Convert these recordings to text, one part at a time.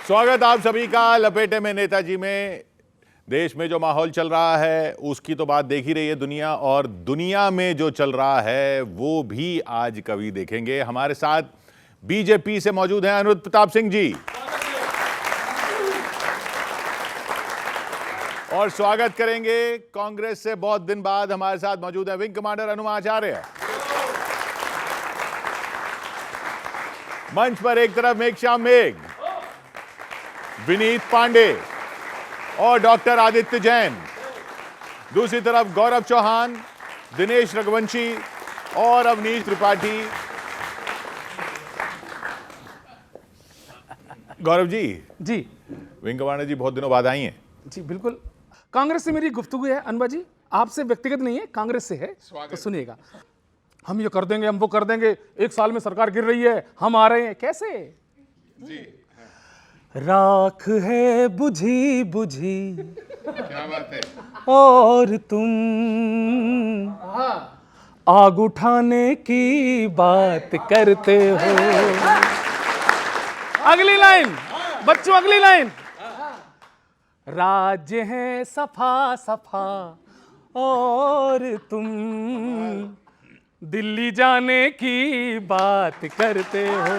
स्वागत आप सभी का लपेटे में नेताजी में। देश में जो माहौल चल रहा है उसकी तो बात देख ही रही है दुनिया, और दुनिया में जो चल रहा है वो भी आज कवि देखेंगे। हमारे साथ बीजेपी से मौजूद हैं अनुरुद्ध प्रताप सिंह जी, और स्वागत करेंगे कांग्रेस से बहुत दिन बाद हमारे साथ मौजूद है विंग कमांडर हनुमा आचार्य। मंच पर एक तरफ मेघश्याम मेघ, विनीत पांडे और डॉक्टर आदित्य जैन, दूसरी तरफ गौरव चौहान, दिनेश रघुवंशी और अवनीश त्रिपाठी। गौरव जी विंग कमांडर जी बहुत दिनों बाद आई हैं। जी बिल्कुल। कांग्रेस से मेरी गुफ्तगू है अनुबा जी, आपसे व्यक्तिगत नहीं है, कांग्रेस से है। तो सुनिएगा, हम ये कर देंगे, हम वो कर देंगे, एक साल में सरकार गिर रही है, हम आ रहे हैं, कैसे जी? राख है बुझी बुझी, क्या बात है, और तुम आग उठाने की बात करते हो। अगली लाइन बच्चों, अगली लाइन। राज्य है सफा सफा और तुम दिल्ली जाने की बात करते हो।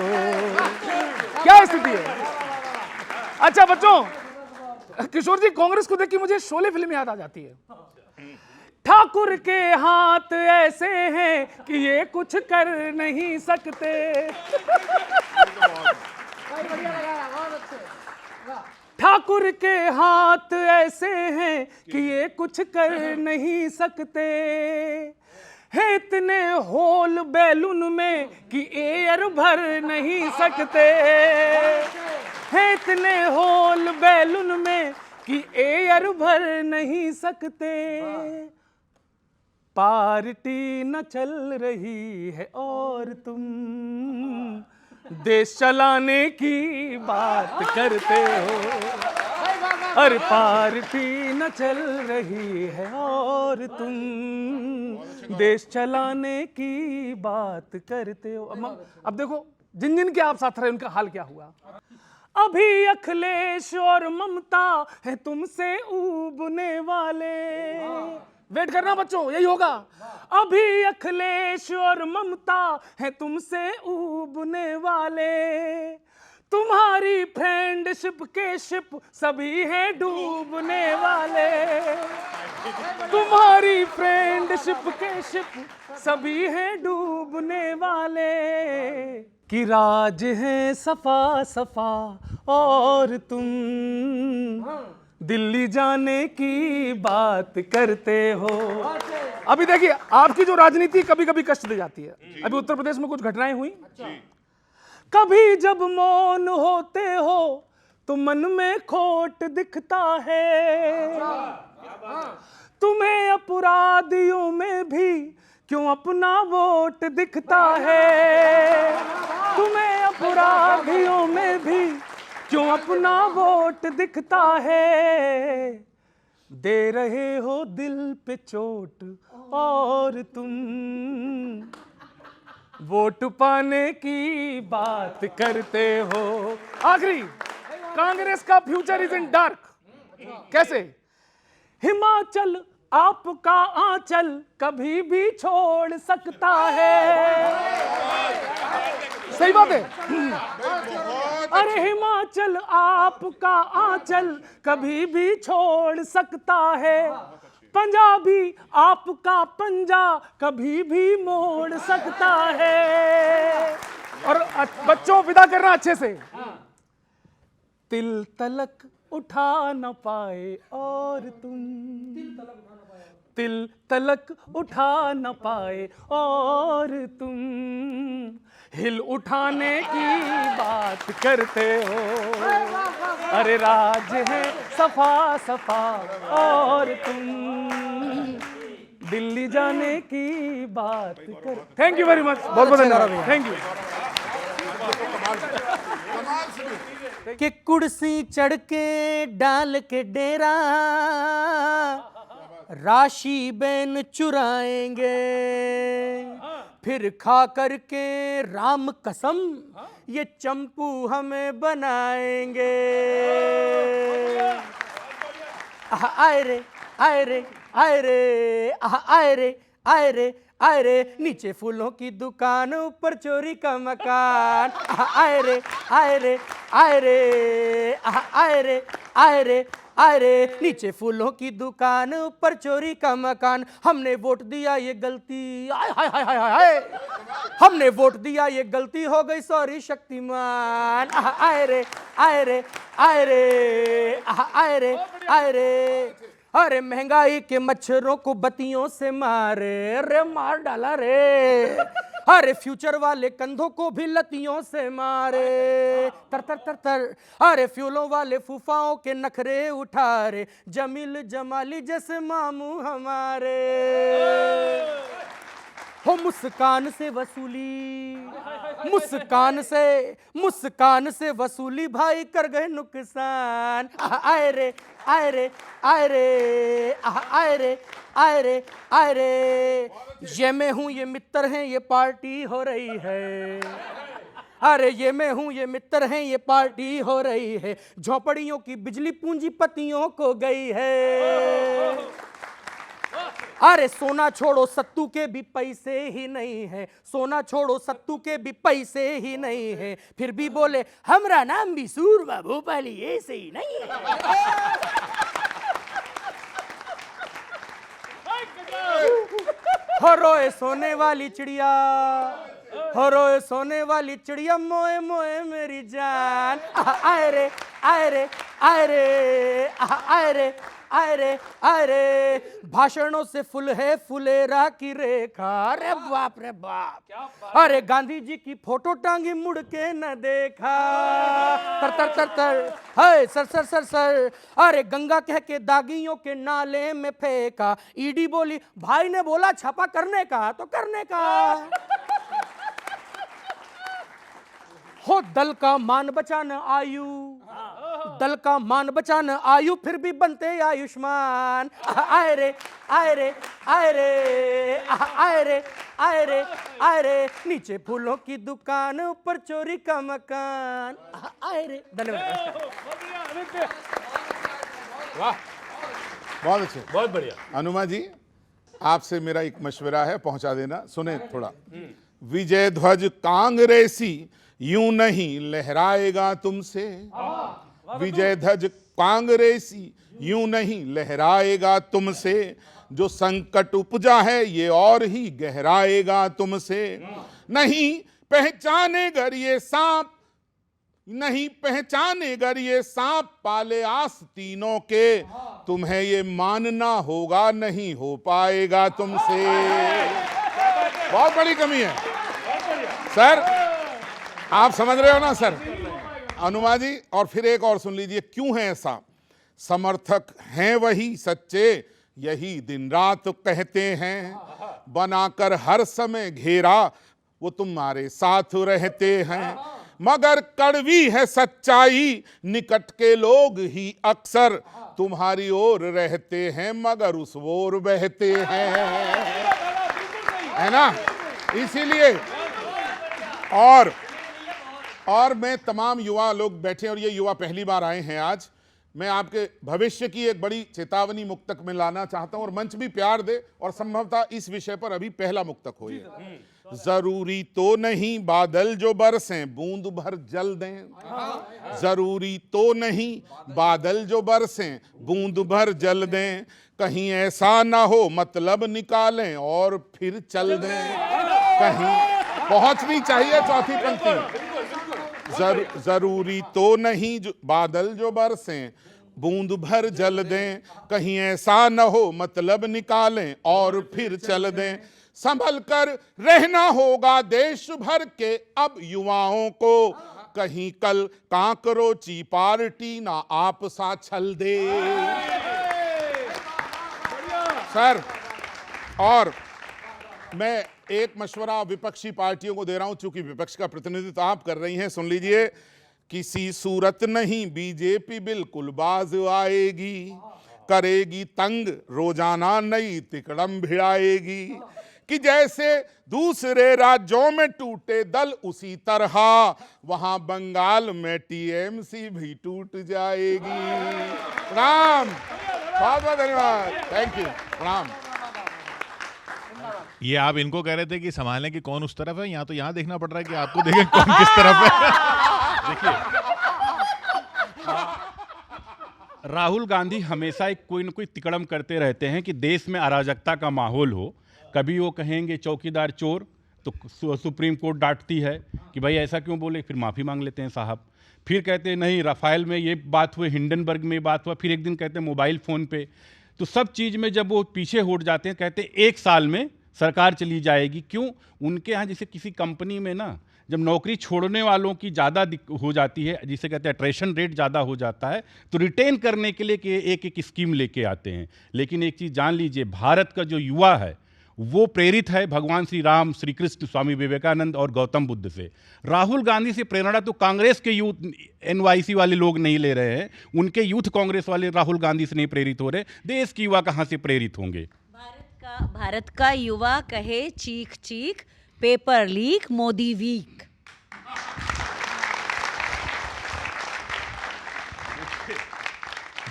क्या स्थिति है? अच्छा बच्चों, किशोर जी, कांग्रेस को देख के मुझे शोले फिल्म याद आ जाती है। ठाकुर के हाथ ऐसे हैं कि ये कुछ कर नहीं सकते। ठाकुर के हाथ ऐसे हैं कि ये कुछ कर नहीं सकते, है इतने होल बैलून में कि एयर भर नहीं सकते, है इतने होल बैलून में कि एयर भर नहीं सकते। पार्टी न चल रही है और तुम देश चलाने की बात करते हो। अरे पार्टी न चल रही है और तुम देश चलाने की बात करते हो। अब देखो, जिन जिन के आप साथ रहे उनका हाल क्या हुआ। अभी अखिलेश और ममता है तुमसे ऊबने वाले। वेट करना बच्चों, यही होगा। अभी अखिलेश और ममता है तुमसे ऊबने वाले, तुम्हारी फ्रेंडशिप के शिप सभी हैं डूबने वाले, तुम्हारी फ्रेंडशिप के शिप सभी हैं डूबने वाले। कि राज है सफा सफा और तुम दिल्ली जाने की बात करते हो। अभी देखिए, आपकी जो राजनीति कभी कभी कष्ट दे जाती है। अभी उत्तर प्रदेश में कुछ घटनाएं हुई। कभी जब मौन होते हो तो मन में खोट दिखता है, तुम्हें अपराधियों में भी क्यों अपना वोट दिखता है, तुम्हें अपराधियों में भी क्यों अपना वोट दिखता है। दे रहे हो दिल पे चोट और तुम वोट पाने की बात करते हो। आखिरी, कांग्रेस का फ्यूचर इज इन डार्क। कैसे? हिमाचल आपका आंचल कभी भी छोड़ सकता है। सही बात है। अरे हिमाचल आपका आंचल कभी भी छोड़ सकता है, पंजाबी आपका पंजा कभी भी मोड़ सकता है। और बच्चों, विदा करना अच्छे से। तिल तलक उठा न पाए और तुम तिल तलक उठा न पाए और तुम हिल उठाने की बात करते हो। अरे राज है सफा सफा और तुम दिल्ली जाने की बात कर। थैंक यू वेरी मच, बहुत बहुत धन्यवाद। Thank you. कि कुर्सी चढ़ के डाल के डेरा राशि बैन चुराएंगे, फिर खा करके राम कसम ये चंपू हमें बनाएंगे। आए रे आए रे आए रे आए रे आए रे आए रे, नीचे फूलों की दुकान ऊपर चोरी का मकान। आए रे आए रे आए रे आए रे आए रे आए रे, नीचे फूलों की दुकान ऊपर चोरी का मकान। हमने वोट दिया ये गलती, आय हाय हाय हाय हाय, हमने वोट दिया ये गलती हो गई, सॉरी शक्तिमान। आए रे आए रे आए रे आए रे आए रे, अरे महंगाई के मच्छरों को बत्तियों से मारे रे, मार डाला रे। अरे फ्यूचर वाले कंधों को भी लतियों से मारे, तर तर तर तर। अरे फ्यूलों वाले फूफाओं के नखरे उठा रे, जमील जमाली जैसे मामू हमारे। हो मुस्कान से वसूली, मुस्कान से वसूली भाई कर गए नुकसान। आए रे आए रे आए रे आए रे आए रे आए रे, ये मैं हूं ये मित्र हैं ये पार्टी हो रही है। अरे ये मैं हूं ये मित्र हैं ये पार्टी हो रही है, झोपड़ियों की बिजली पूंजीपतियों को गई है। अरे सोना छोड़ो सत्तू के भी पैसे ही नहीं है, सोना छोड़ो सत्तू के भी पैसे ही नहीं है, फिर भी बोले हमरा नाम भी सूरमा भोपाली ऐसे ही नहीं है। हो रोए सोने वाली चिड़िया, हो रोए सोने वाली चिड़िया, मोए मोए मेरी जान। आए रे आए रे आए रे आए रे आए रे आए रे, भाषणों से फुल है फुलेरा की रेखा। अरे बाप रे बाप, अरे गांधी जी की फोटो टांगी मुड़ के न देखा। तर तर तर तर है सर सर सर सर, अरे गंगा कह के दागियों के नाले में फेंका। ईडी बोली भाई ने बोला छापा करने का तो करने का। हो दल का मान बचाना आयु, दल का मान बचाना आयु, फिर भी बनते आयुष्मान। आए रे आए रे आए रे आए रे आए रे आए रे, नीचे फूलों की दुकान ऊपर चोरी का मकान। आए रे, धन्यवाद। वाह, बहुत अच्छे, बहुत बढ़िया। अनुमा जी, आपसे मेरा एक मशवरा है, पहुंचा देना, सुने थोड़ा। विजय ध्वज कांग्रेसी यूं नहीं लहराएगा तुमसे, विजय ध्वज कांग्रेसी यूं नहीं लहराएगा तुमसे, जो संकट उपजा है ये और ही गहराएगा तुमसे। नहीं पहचाने गर ये सांप, नहीं पहचाने गर ये सांप पाले आस तीनों के, तुम्हें ये मानना होगा नहीं हो पाएगा तुमसे। बहुत बड़ी कमी है सर, आप समझ रहे हो ना सर? अनुमा जी, और फिर एक और सुन लीजिए, क्यों है ऐसा? समर्थक हैं वही सच्चे, यही दिन रात कहते हैं, बनाकर हर समय घेरा वो तुम्हारे साथ रहते हैं। मगर कड़वी है सच्चाई, निकट के लोग ही अक्सर तुम्हारी ओर रहते हैं, मगर उस ओर बहते हैं, है ना? इसीलिए और मैं तमाम युवा लोग बैठे, और ये युवा पहली बार आए हैं आज, मैं आपके भविष्य की एक बड़ी चेतावनी मुक्तक में लाना चाहता हूं, और मंच भी प्यार दे, और संभवतः इस विषय पर अभी पहला मुक्तक हो ये। जरूरी तो नहीं बादल जो बरसें बूंद भर जल दें, जरूरी तो नहीं बादल जो बरसें बूंद भर जल दें, कहीं ऐसा ना हो मतलब निकालें और फिर चल दें। कहीं पहुंचनी चाहिए चौथी पंक्ति। जरूरी तो नहीं बादल जो बरसें बूंद भर जल दें, कहीं ऐसा न हो मतलब निकालें और फिर चल दें। संभल कर रहना होगा देश भर के अब युवाओं को, कहीं कल कांकरोची पार्टी ना आप सा छल दे। सर, और मैं एक मशवरा विपक्षी पार्टियों को दे रहा हूं, चूंकि विपक्ष का प्रतिनिधित्व आप कर रही हैं, सुन लीजिए। किसी सूरत नहीं बीजेपी बिल्कुल बाज आएगी, करेगी तंग रोजाना नई तिकड़म भिड़ाएगी। कि जैसे दूसरे राज्यों में टूटे दल उसी तरह वहां बंगाल में टीएमसी भी टूट जाएगी। प्रणाम, बहुत बहुत धन्यवाद, थैंक यू, प्रणाम। ये आप इनको कह रहे थे कि संभालें कि कौन उस तरफ है, यहाँ तो यहाँ देखना पड़ रहा है कि आपको देखें कौन किस तरफ है। देखिए, राहुल गांधी हमेशा एक कोई न कोई तिकड़म करते रहते हैं कि देश में अराजकता का माहौल हो। कभी वो कहेंगे चौकीदार चोर, तो सुप्रीम कोर्ट डांटती है कि भाई ऐसा क्यों बोले, फिर माफ़ी मांग लेते हैं साहब। फिर कहते हैं नहीं राफेल में ये बात हुई, हिंडनबर्ग में बात हुआ, फिर एक दिन कहते हैं मोबाइल फ़ोन पे। तो सब चीज़ में जब वो पीछे हट जाते हैं, कहते हैं 1 साल में सरकार चली जाएगी। क्यों? उनके यहाँ जैसे किसी कंपनी में ना जब नौकरी छोड़ने वालों की ज़्यादा हो जाती है, जिसे कहते हैं अट्रेशन रेट ज़्यादा हो जाता है, तो रिटेन करने के लिए एक एक स्कीम लेके आते हैं। लेकिन एक चीज़ जान लीजिए, भारत का जो युवा है वो प्रेरित है भगवान श्री राम, श्री कृष्ण, स्वामी विवेकानंद और गौतम बुद्ध से। राहुल गांधी से प्रेरणा तो कांग्रेस के यूथ NYC वाले लोग नहीं ले रहे हैं, उनके यूथ कांग्रेस वाले राहुल गांधी से नहीं प्रेरित हो रहे। देश के युवा कहाँ से प्रेरित होंगे? भारत का युवा कहे चीख चीख, paper leak, Modi weak.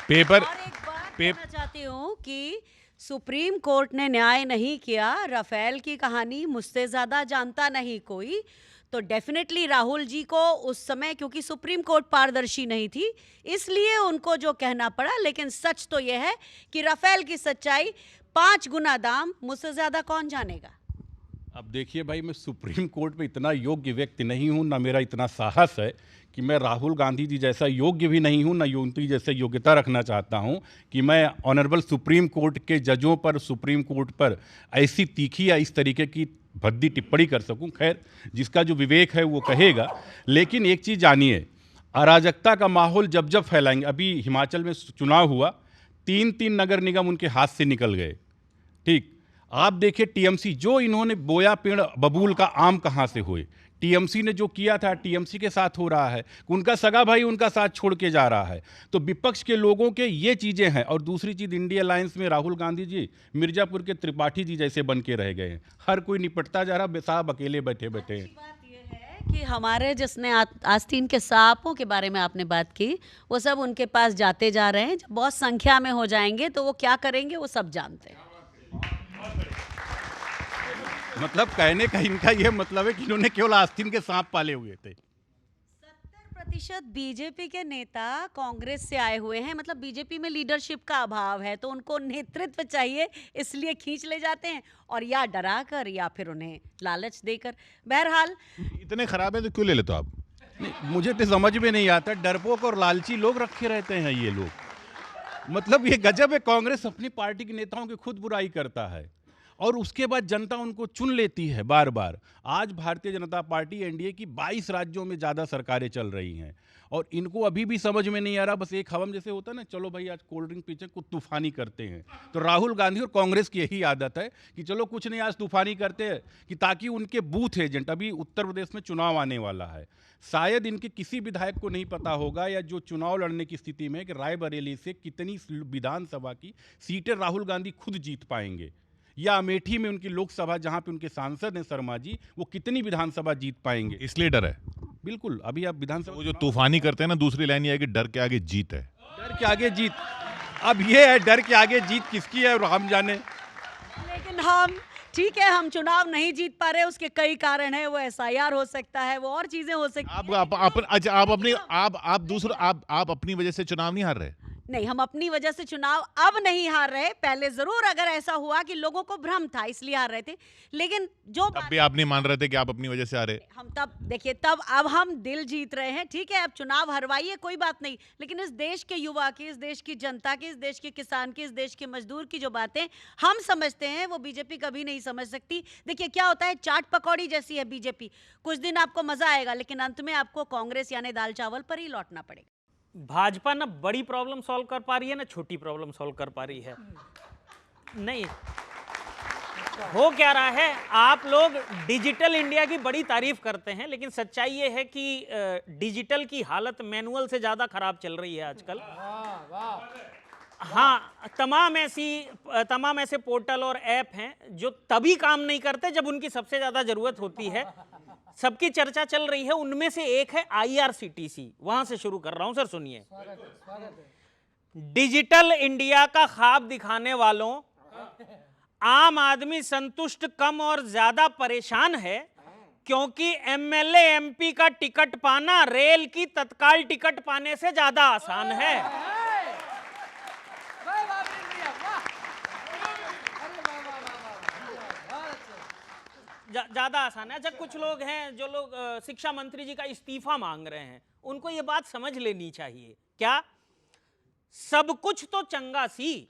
Paper और एक बात कहना चाहती हूँ कि सुप्रीम कोर्ट ने न्याय नहीं किया, राफेल की कहानी मुझसे ज्यादा जानता नहीं कोई। तो डेफिनेटली राहुल जी को उस समय, क्योंकि सुप्रीम कोर्ट पारदर्शी नहीं थी, इसलिए उनको जो कहना पड़ा। लेकिन सच तो यह है कि राफेल की सच्चाई 5 गुना दाम, मुझसे ज्यादा कौन जानेगा। अब देखिए भाई, मैं सुप्रीम कोर्ट में इतना योग्य व्यक्ति नहीं हूँ, ना मेरा इतना साहस है कि मैं राहुल गांधी जी जैसा योग्य भी नहीं हूँ, ना उनकी जैसे योग्यता रखना चाहता हूँ कि मैं ऑनरेबल सुप्रीम कोर्ट के जजों पर, सुप्रीम कोर्ट पर ऐसी तीखी या इस तरीके की भद्दी टिप्पणी कर सकूं। खैर, जिसका जो विवेक है वो कहेगा। लेकिन एक चीज़ जानिए, अराजकता का माहौल जब जब फैलाएंगे, अभी हिमाचल में चुनाव हुआ, 3 नगर निगम उनके हाथ से निकल गए। ठीक, आप देखिए टीएमसी, जो इन्होंने बोया पेड़ बबूल का आम कहाँ से हुए। टीएमसी ने जो किया था, टीएमसी के साथ हो रहा है। उनका सगा भाई उनका साथ छोड़ के जा रहा है। तो विपक्ष के लोगों के ये चीज़ें हैं। और दूसरी चीज़, इंडिया अलायंस में राहुल गांधी जी मिर्जापुर के त्रिपाठी जी जैसे बन के रह गए हैं। हर कोई निपटता जा रहा, साहब अकेले बैठे बैठे हैं। बात यह है कि हमारे जिसने आस्तीन के सांपों के बारे में आपने बात की, वो सब उनके पास जाते जा रहे हैं। जब बहुत संख्या में हो जाएंगे तो वो क्या करेंगे वो सब जानते हैं। मतलब कहने का इनका यह मतलब है कि इन्होंने केवल आस्तीन के सांप पाले हुए थे। 70% बीजेपी के नेता कांग्रेस से आए हुए हैं। मतलब बीजेपी में लीडरशिप का अभाव है, तो उनको नेतृत्व चाहिए, इसलिए खींच ले जाते हैं, और या डरा कर या फिर उन्हें लालच देकर। बहरहाल, इतने खराब है तो क्यों ले लेते हो आप? नहीं, मुझे तो समझ में नहीं आता, डरपोक और लालची लोग रखे रहते हैं ये लोग। मतलब ये गजब है, कांग्रेस अपनी पार्टी के नेताओं की खुद बुराई करता है और उसके बाद जनता उनको चुन लेती है बार बार। आज भारतीय जनता पार्टी एनडीए की 22 राज्यों में ज़्यादा सरकारें चल रही हैं और इनको अभी भी समझ में नहीं आ रहा। बस एक हवम जैसे होता है ना, चलो भाई आज कोल्ड ड्रिंक पीछे कुछ तूफानी करते हैं। तो राहुल गांधी और कांग्रेस की यही आदत है कि चलो कुछ नहीं, आज तूफानी करते हैं, कि ताकि उनके बूथ एजेंट, अभी उत्तर प्रदेश में चुनाव आने वाला है, शायद इनके किसी विधायक को नहीं पता होगा या जो चुनाव लड़ने की स्थिति में कि रायबरेली से कितनी विधानसभा की सीटें राहुल गांधी खुद जीत पाएंगे, या अमेठी में उनकी लोकसभा जहां पे उनके सांसद हैं शर्मा जी, वो कितनी विधानसभा जीत पाएंगे। इसलिए डर है। बिल्कुल, अभी आप विधानसभा, वो जो तूफानी करते हैं ना, दूसरी लाइन ये है कि डर के आगे जीत है। डर के आगे जीत, अब ये है डर के आगे जीत किसकी है और हम जाने। लेकिन हम ठीक है, हम चुनाव नहीं जीत पा रहे, उसके कई कारण है। वो SIR हो सकता है, वो और चीजें हो सकती हैं। आप अपनी वजह से चुनाव नहीं हार रहे। नहीं, हम अपनी वजह से चुनाव अब नहीं हार रहे। पहले जरूर अगर ऐसा हुआ कि लोगों को भ्रम था इसलिए हार रहे थे, लेकिन जो तब भी आप नहीं मान रहे थे कि आप अपनी वजह से हारे। हम तब देखिए, तब अब हम दिल जीत रहे हैं। ठीक है, अब चुनाव हरवाइए, कोई बात नहीं, लेकिन इस देश के युवा की, इस देश की जनता की, इस देश के किसान की, इस देश के मजदूर की जो बातें हम समझते हैं वो बीजेपी कभी नहीं समझ सकती। देखिए क्या होता है, चाट पकौड़ी जैसी है बीजेपी। कुछ दिन आपको मजा आएगा, लेकिन अंत में आपको कांग्रेस यानी दाल चावल पर ही लौटना पड़ेगा। भाजपा ना बड़ी प्रॉब्लम सॉल्व कर पा रही है, ना छोटी प्रॉब्लम सॉल्व कर पा रही है। नहीं, हो क्या रहा है, आप लोग डिजिटल इंडिया की बड़ी तारीफ करते हैं, लेकिन सच्चाई ये है कि डिजिटल की हालत मैनुअल से ज्यादा खराब चल रही है आजकल। हाँ, तमाम ऐसे पोर्टल और ऐप हैं जो तभी काम नहीं करते जब उनकी सबसे ज्यादा जरूरत होती है। सबकी चर्चा चल रही है, उनमें से एक है IRCTC। वहां से शुरू कर रहा हूं सर, सुनिए। डिजिटल इंडिया का ख्वाब दिखाने वालों, आम आदमी संतुष्ट कम और ज्यादा परेशान है, क्योंकि MLA MP का टिकट पाना रेल की तत्काल टिकट पाने से ज्यादा आसान है। ज्यादा आसान है। अच्छा, कुछ लोग हैं जो लोग शिक्षा मंत्री जी का इस्तीफा मांग रहे हैं, उनको ये बात समझ लेनी चाहिए। क्या सब कुछ तो चंगा सी,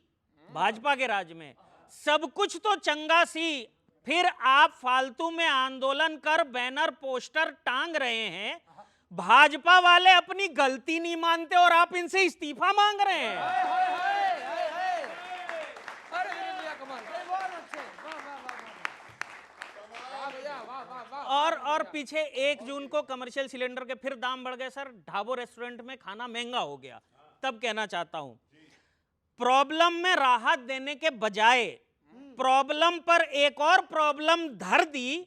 भाजपा के राज में सब कुछ तो चंगा सी, फिर आप फालतू में आंदोलन कर बैनर पोस्टर टांग रहे हैं। भाजपा वाले अपनी गलती नहीं मानते और आप इनसे इस्तीफा मांग रहे हैं। और पीछे 1 जून को कमर्शियल सिलेंडर के फिर दाम बढ़ गए सर, ढाबों रेस्टोरेंट में खाना महंगा हो गया। तब कहना चाहता हूं, प्रॉब्लम में राहत देने के बजाय प्रॉब्लम पर एक और प्रॉब्लम धर दी।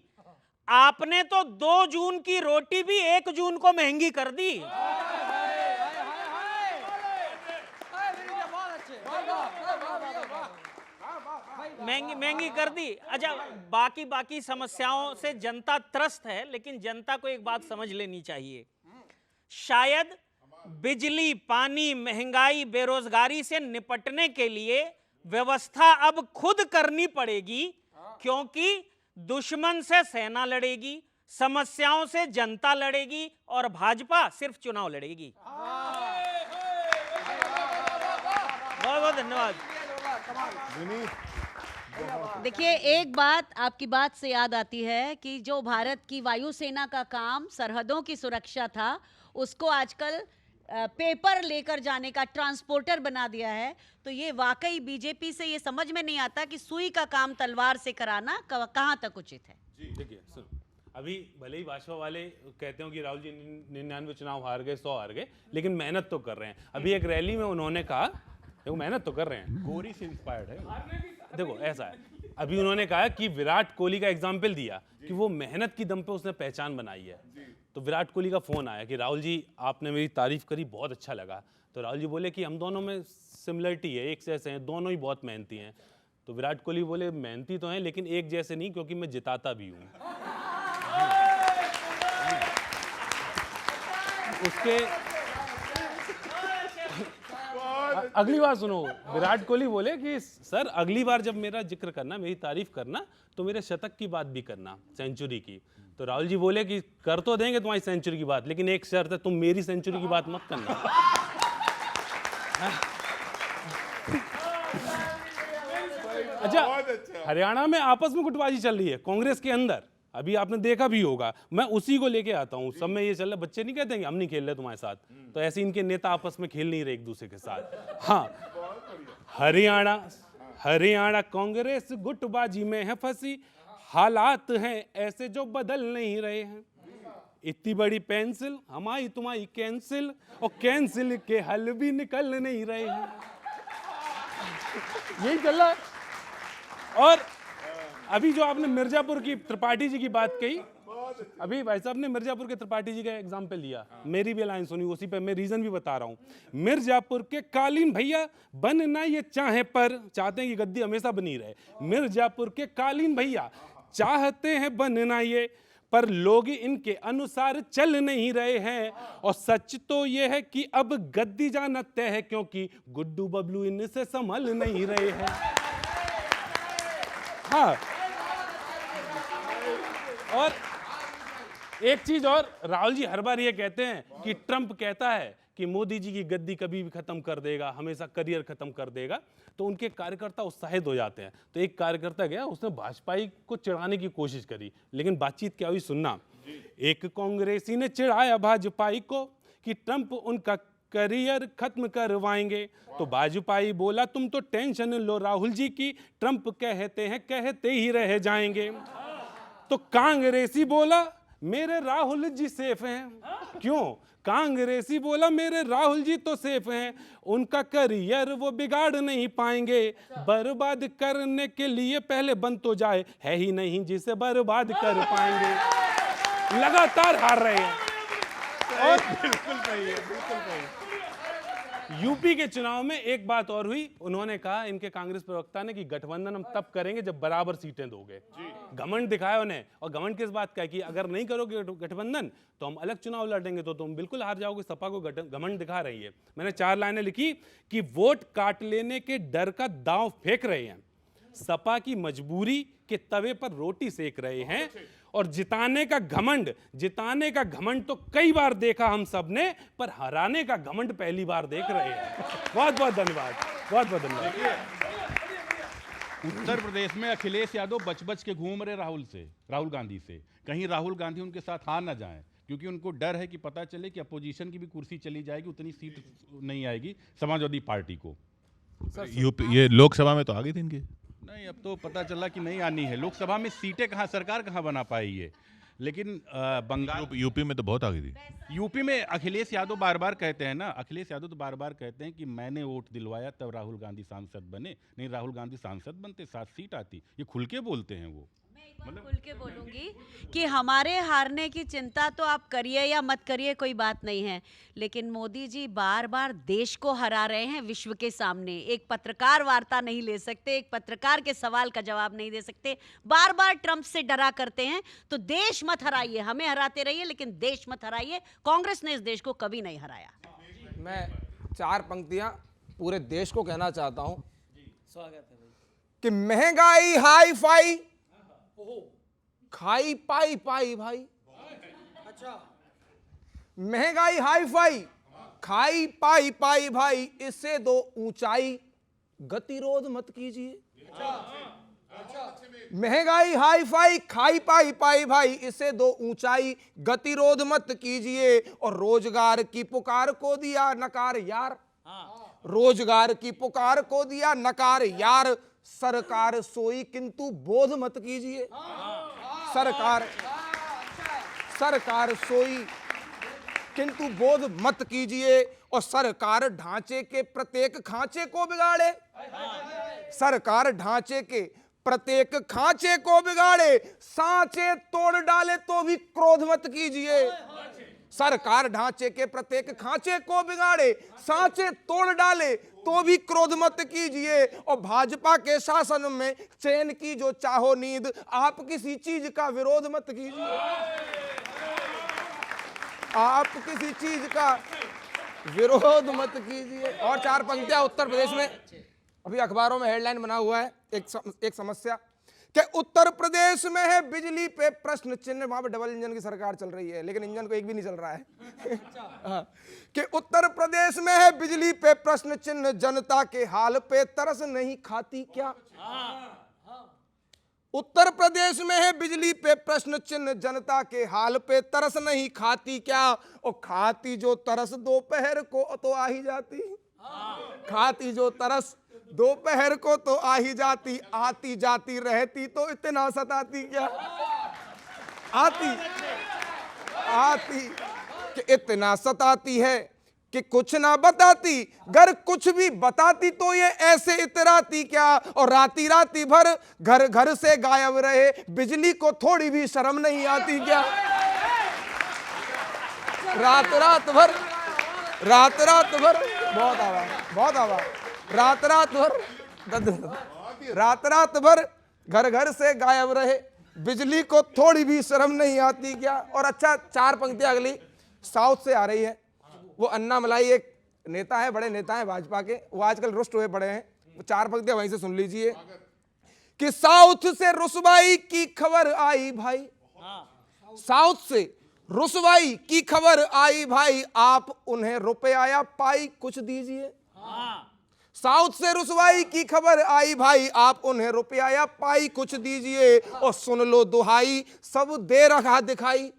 आपने तो 2 जून की रोटी भी 1 जून को महंगी कर दी। महंगी कर दी। अच्छा, बाकी समस्याओं से जनता त्रस्त है, लेकिन जनता को एक बात समझ लेनी चाहिए। शायद बिजली, पानी, महंगाई, बेरोजगारी से निपटने के लिए व्यवस्था अब खुद करनी पड़ेगी, क्योंकि दुश्मन से सेना लड़ेगी, समस्याओं से जनता लड़ेगी और भाजपा सिर्फ चुनाव लड़ेगी। बहुत बहुत धन्यवाद। देखिए, एक बात आपकी बात से याद आती है कि जो भारत की वायुसेना का काम सरहदों की सुरक्षा था, उसको आजकल पेपर लेकर जाने का ट्रांसपोर्टर बना दिया है। तो ये वाकई बीजेपी से ये समझ में नहीं आता कि सुई का काम तलवार से कराना कहाँ तक उचित है। देखिए सुन, अभी भले ही भाजपा वाले कहते हो कि राहुल जी 99 चुनाव हार गए, 100 हार गए, लेकिन मेहनत तो कर रहे हैं। अभी एक रैली में उन्होंने कहा, देखो मेहनत तो कर रहे हैं, गोरी से इंस्पायर्ड है। देखो ऐसा है, अभी उन्होंने कहा कि विराट कोहली का एग्जाम्पल दिया कि वो मेहनत की दम पे उसने पहचान बनाई है। तो विराट कोहली का फोन आया कि राहुल जी आपने मेरी तारीफ करी, बहुत अच्छा लगा। तो राहुल जी बोले कि हम दोनों में सिमिलरिटी है, एक जैसे हैं, दोनों ही बहुत मेहनती हैं। तो विराट कोहली बोले मेहनती तो हैं, लेकिन एक जैसे नहीं, क्योंकि मैं जिताता भी हूँ। उसके अगली बार सुनो, विराट कोहली बोले कि सर अगली बार जब मेरा जिक्र करना, मेरी तारीफ करना, तो मेरे शतक की बात भी करना, सेंचुरी की। तो राहुल जी बोले कि कर तो देंगे तुम्हारी सेंचुरी की बात, लेकिन एक शर्त है, तुम मेरी सेंचुरी की बात मत करना। अच्छा, हरियाणा में आपस में गुटबाजी चल रही है कांग्रेस के अंदर, अभी आपने देखा भी होगा। मैं उसी को लेके आता हूं। सब में ये चल रहा है, बच्चे नहीं कहते हैं हम नहीं खेल रहे तुम्हारे साथ, तो ऐसे इनके नेता आपस में खेल नहीं रहे एक दूसरे के साथ। हाँ, हरियाणा कांग्रेस गुटबाजी में है फंसी, हालात हैं ऐसे जो बदल नहीं रहे हैं। इतनी बड़ी पेंसिल हमारी तुम्हारी कैंसिल, और कैंसिल के हल भी निकल नहीं रहे हैं। यही चल रहा है। और अभी जो आपने मिर्जापुर की त्रिपाठी जी की बात कही, अभी भाई साहब ने मिर्जापुर के त्रिपाठी जी का एग्जाम्पल लिया, मेरी भी लाइन सुनी, उसी पे मैं रीजन भी बता रहा हूं। मिर्जापुर के कालीन भैया बनना ये चाहते हैं कि गद्दी हमेशा बनी रहे। मिर्जापुर के कालीन भैया चाहते हैं बनना ये, पर लोग इनके अनुसार चल नहीं रहे हैं। और सच तो ये है कि अब गद्दी जाना तय है, क्योंकि गुड्डू बबलू इनसे संभल नहीं रहे हैं। हाँ, और एक चीज और, राहुल जी हर बार ये कहते हैं कि ट्रंप कहता है कि मोदी जी की गद्दी कभी भी खत्म कर देगा, हमेशा करियर खत्म कर देगा, तो उनके कार्यकर्ता उत्साहित हो जाते हैं। तो एक कार्यकर्ता गया, उसने भाजपाई को चिढ़ाने की कोशिश करी, लेकिन बातचीत क्या हुई सुनना। एक कांग्रेसी ने चिढ़ाया भाजपाई को कि ट्रंप उनका करियर खत्म करवाएंगे। तो भाजपाई बोला तुम तो टेंशन लो राहुल जी की, ट्रंप कहते हैं कहते ही रह जाएंगे। तो कांग्रेसी बोला मेरे राहुल जी सेफ हैं। क्यों? कांग्रेसी बोला मेरे राहुल जी तो सेफ हैं, उनका करियर वो बिगाड़ नहीं पाएंगे, बर्बाद करने के लिए पहले बन तो जाए, है ही नहीं जिसे बर्बाद कर पाएंगे। लगातार हार रहे हैं। और बिल्कुल सही है, बिल्कुल सही है। यूपी के चुनाव में एक बात और हुई, उन्होंने कहा, इनके कांग्रेस प्रवक्ता ने, कि गठबंधन हम तब करेंगे जब बराबर सीटें दोगे। घमंड दिखाया उन्हें, और घमंड किस बात का है कि अगर नहीं करोगे गठबंधन तो हम अलग चुनाव लड़ेंगे, तो तुम बिल्कुल हार जाओगे। सपा को घमंड दिखा रही है। मैंने 4 लाइनें लिखी कि वोट काट लेने के डर का दांव फेंक रहे हैं, सपा की मजबूरी के तवे पर रोटी सेक रहे हैं, और जिताने का घमंड तो कई बार देखा हम सब ने, पर हराने का घमंड पहली बार देख रहे हैं। बहुत बहुत धन्यवाद, बहुत बहुत धन्यवाद। उत्तर प्रदेश में अखिलेश यादव बच के घूम रहे राहुल गांधी से। कहीं राहुल गांधी उनके साथ हार ना जाएं, क्योंकि उनको डर है कि पता चले कि अपोजिशन की भी कुर्सी चली जाएगी, उतनी सीट नहीं आएगी समाजवादी पार्टी को। यूपी ये लोकसभा में तो आ गई थी इनकी। नहीं, अब तो पता चला कि नहीं आनी है। लोकसभा में सीटें कहाँ, सरकार कहाँ बना पाई है। लेकिन बंगाल, यूपी में तो बहुत आ गई थी। यूपी में अखिलेश यादव बार बार कहते हैं ना, अखिलेश यादव तो बार बार कहते हैं कि मैंने वोट दिलवाया तब राहुल गांधी सांसद बने, नहीं राहुल गांधी सांसद बनते 7 सीट आती। ये खुल के बोलते हैं वो। खुल के बोलूंगी कि हमारे हारने की चिंता तो आप करिए या मत करिए, कोई बात नहीं है, लेकिन मोदी जी बार बार देश को हरा रहे हैं विश्व के सामने। एक पत्रकार वार्ता नहीं ले सकते, एक पत्रकार के सवाल का जवाब नहीं दे सकते, बार बार ट्रंप से डरा करते हैं। तो देश मत हराइए, हमें हराते रहिए लेकिन देश मत हराइए। कांग्रेस ने इस देश को कभी नहीं हराया। मैं 4 पंक्तियां पूरे देश को कहना चाहता हूं। स्वागत है भाई। कि महंगाई हाई फाई खाई पाई पाई भाई। अच्छा, महंगाई हाई फाई खाई पाई पाई भाई, इससे दो ऊंचाई गतिरोध मत कीजिए। महंगाई हाई फाई खाई पाई पाई भाई, इससे दो ऊंचाई गतिरोध मत कीजिए। और रोजगार की पुकार को दिया नकार यार, रोजगार की पुकार को दिया नकार यार। सरकार सोई किंतु बोध मत कीजिए। सरकार सोई किंतु बोध मत कीजिए। और सरकार ढांचे के प्रत्येक खांचे को बिगाड़े, सरकार ढांचे के प्रत्येक खांचे को बिगाड़े, सांचे तोड़ डाले तो भी क्रोध मत कीजिए। सरकार ढांचे के प्रत्येक खांचे को बिगाड़े, सांचे तोड़ डाले तो भी क्रोध मत कीजिए। और भाजपा के शासन में चैन की जो चाहो नींद, आप किसी चीज का विरोध मत कीजिए। आप किसी चीज का विरोध मत कीजिए। और 4 पंक्तियां उत्तर प्रदेश में अभी अखबारों में हेडलाइन बना हुआ है, एक समस्या कि उत्तर प्रदेश में है बिजली पे प्रश्न चिन्ह। वहां पे डबल इंजन की सरकार चल रही है, लेकिन इंजन को एक भी नहीं चल रहा है। कि उत्तर प्रदेश में है बिजली पे प्रश्न चिन्ह, जनता के हाल पे तरस नहीं खाती क्या। उत्तर प्रदेश में है बिजली पे प्रश्न चिन्ह, जनता के हाल पे तरस नहीं खाती क्या। और खाती जो तरस दोपहर को तो आ ही जाती, खाती जो तरस दोपहर को तो आ ही जाती, आती जाती रहती तो इतना सताती क्या। आती कि इतना सताती है कि कुछ ना बताती, घर कुछ भी बताती तो ये ऐसे इतराती क्या। और राती राती भर घर घर से गायब रहे, बिजली को थोड़ी भी शर्म नहीं आती क्या। रात रात भर बहुत आवाज रात रात भर घर घर से गायब रहे, बिजली को थोड़ी भी शर्म नहीं आती क्या। और अच्छा, 4 पंक्तियां अगली साउथ से आ रही है। वो अन्नामलाई एक नेता है, बड़े नेता है भाजपा के, वो आजकल रुष्ट हुए पड़े हैं। वो 4 पंक्तियां वहीं से सुन लीजिए कि साउथ से रुसवाई की खबर आई भाई, साउथ से रुसवाई की खबर आई भाई, आप उन्हें रुपया या पाई कुछ दीजिए। साउथ से रुसवाई की खबर आई भाई, आप उन्हें रुपया या पाई कुछ दीजिए। और सुन लो दुहाई सब दे रहा दिखाई,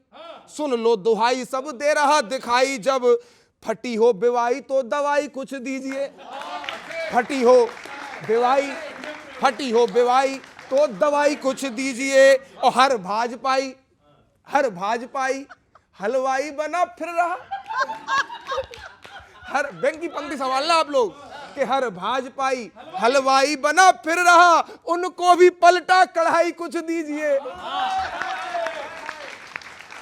सुन लो दुहाई सब दे रहा दिखाई, जब फटी हो बिवाई तो दवाई कुछ दीजिए। फटी हो बिवाई तो दवाई कुछ दीजिए। और हर हर भाजपाई हलवाई बना फिर रहा। हर बैंक की पंक्ति संभालना आप लोग कि हर भाजपाई हलवाई बना फिर रहा, उनको भी पलटा कढ़ाई कुछ दीजिए।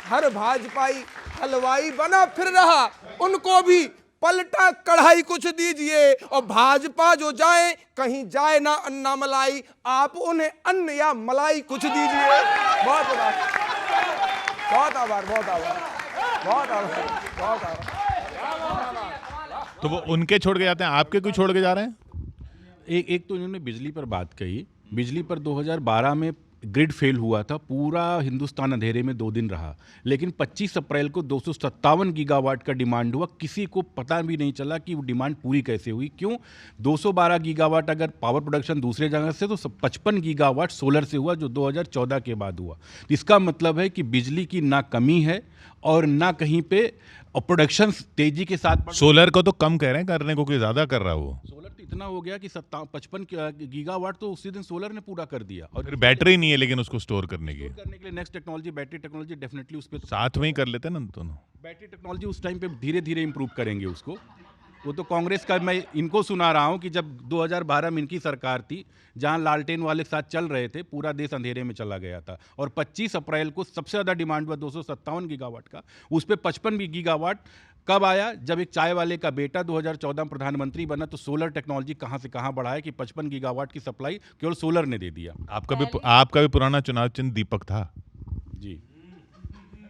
हर भाजपाई हलवाई बना फिर रहा, उनको भी पलटा कढ़ाई कुछ दीजिए। और भाजपा जो जाए कहीं जाए ना अन्ना मलाई, आप उन्हें अन्न या मलाई कुछ दीजिए। बहुत आभार, बहुत आभार, बहुत आभार, बहुत आभार, बहुत आभार। तो वो उनके छोड़ के जाते हैं, आपके क्यों छोड़ के जा रहे हैं? एक तो इन्होंने बिजली पर बात कही। बिजली पर 2012 में ग्रिड फेल हुआ था, पूरा हिंदुस्तान अंधेरे में 2 दिन रहा, लेकिन 25 अप्रैल को 257 गीगावाट का डिमांड हुआ। किसी को पता भी नहीं चला कि वो डिमांड पूरी कैसे हुई। क्यों? 212 गीगावाट अगर पावर प्रोडक्शन दूसरे जगह से, तो 55 गीगावाट सोलर से हुआ, जो 2014 के बाद हुआ। इसका मतलब है कि बिजली की ना कमी है और ना कहीं पे प्रोडक्शन तेजी के साथ। सोलर को तो कम कह रहे हैं करने को, कि ज्यादा कर रहा है वो। सोलर तो इतना हो गया कि 55 गीगावाट तो उसी दिन सोलर ने पूरा कर दिया। और फिर बैटरी नहीं है लेकिन उसको स्टोर करने की, करने के लिए next technology, battery technology definitely उस पर साथ में ही कर लेते हैं ना दोनों। बैटरी टेक्नोलॉजी उस टाइम पे धीरे धीरे इंप्रूव करेंगे उसको। वो तो कांग्रेस का, मैं इनको सुना रहा हूँ कि जब 2012 में इनकी सरकार थी, जहां लालटेन वाले साथ चल रहे थे, पूरा देश अंधेरे में चला गया था। और 25 अप्रैल को सबसे ज़्यादा डिमांड हुआ 257 गीगावाट का, उस पर 55 गीगावाट कब आया? जब एक चाय वाले का बेटा 2014 में प्रधानमंत्री बना, तो सोलर टेक्नोलॉजी कहाँ से कहाँ बढ़ा है कि 55 गीगावाट की सप्लाई केवल सोलर ने दे दिया। आपका भी पुराना चुनाव चिन्ह दीपक था जी।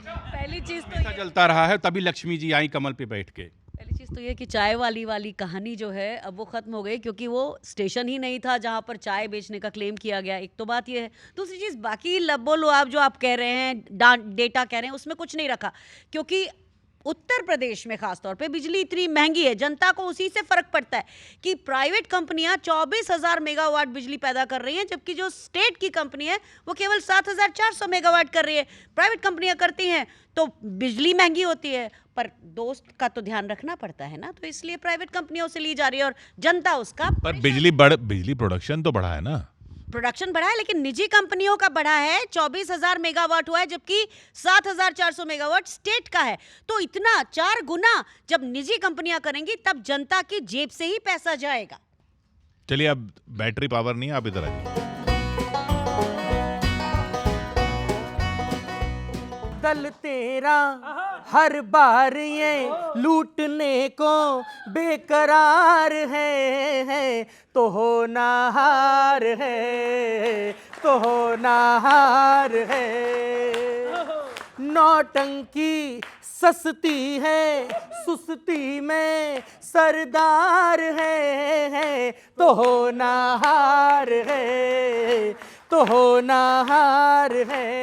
पहली चीज तो ऐसा चलता रहा है, तभी लक्ष्मी जी आई कमल पे बैठ के। पहली चीज़ तो ये कि चाय वाली कहानी जो है अब वो ख़त्म हो गई, क्योंकि वो स्टेशन ही नहीं था जहाँ पर चाय बेचने का क्लेम किया गया। एक तो बात ये है। दूसरी चीज़, बाकी लब्बो लुआब जो आप कह रहे हैं, डेटा कह रहे हैं, उसमें कुछ नहीं रखा, क्योंकि उत्तर प्रदेश में खासतौर पे बिजली इतनी महंगी है, जनता को उसी से फर्क पड़ता है कि प्राइवेट कंपनियां 24,000 मेगावाट बिजली पैदा कर रही हैं, जबकि जो स्टेट की कंपनी है वो केवल 7,400 मेगावाट कर रही है। प्राइवेट कंपनियां करती हैं तो बिजली महंगी होती है, पर दोस्त का तो ध्यान रखना पड़ता है ना, तो इसलिए प्राइवेट कंपनियों से ली जा रही है और जनता उसका। पर बिजली प्रोडक्शन तो बढ़ा है ना, प्रोडक्शन बढ़ा है, लेकिन निजी कंपनियों का बढ़ा है। 24,000 मेगावाट हुआ है, जबकि 7,400 मेगावाट स्टेट का है। तो इतना 4 गुना जब निजी कंपनियां करेंगी, तब जनता की जेब से ही पैसा जाएगा। चलिए अब बैटरी पावर नहीं है, आप इधर आइए। दल तेरा हर बार ये लूटने को बेकरार है, तो हो ना हार है, तो हो ना हार है। नौटंकी सस्ती है, सुस्ती में सरदार है, तो हो ना हार है, तो हो ना हार है।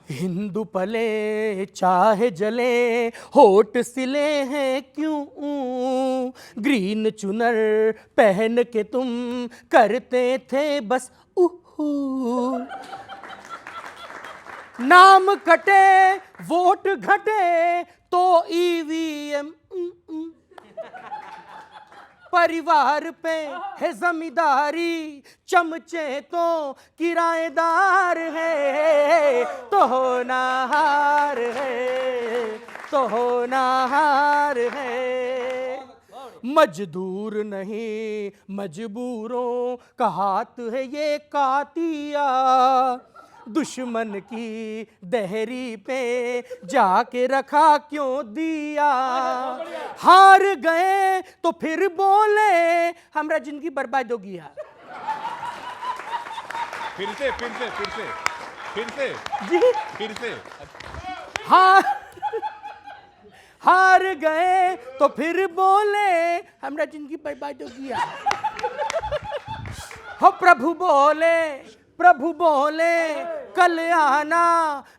हिंदू पले चाहे जले, होठ सिले हैं क्यों, ग्रीन चुनर पहन के तुम करते थे बस उहू। नाम कटे वोट घटे तो ईवीएम, परिवार पे है जमींदारी, चमचे तो किराएदार है, तो हो ना हार है, तो हो ना हार है। मजदूर नहीं मजबूरों का हाथ है ये कातिया, दुश्मन की दहरी पे जाके रखा क्यों दिया। हार गए तो फिर बोले हमरा जिंदगी बर्बाद हो गया। फिर से जी हार गए तो फिर बोले हमरा जिंदगी बर्बाद हो गया। हो प्रभु बोले कल आना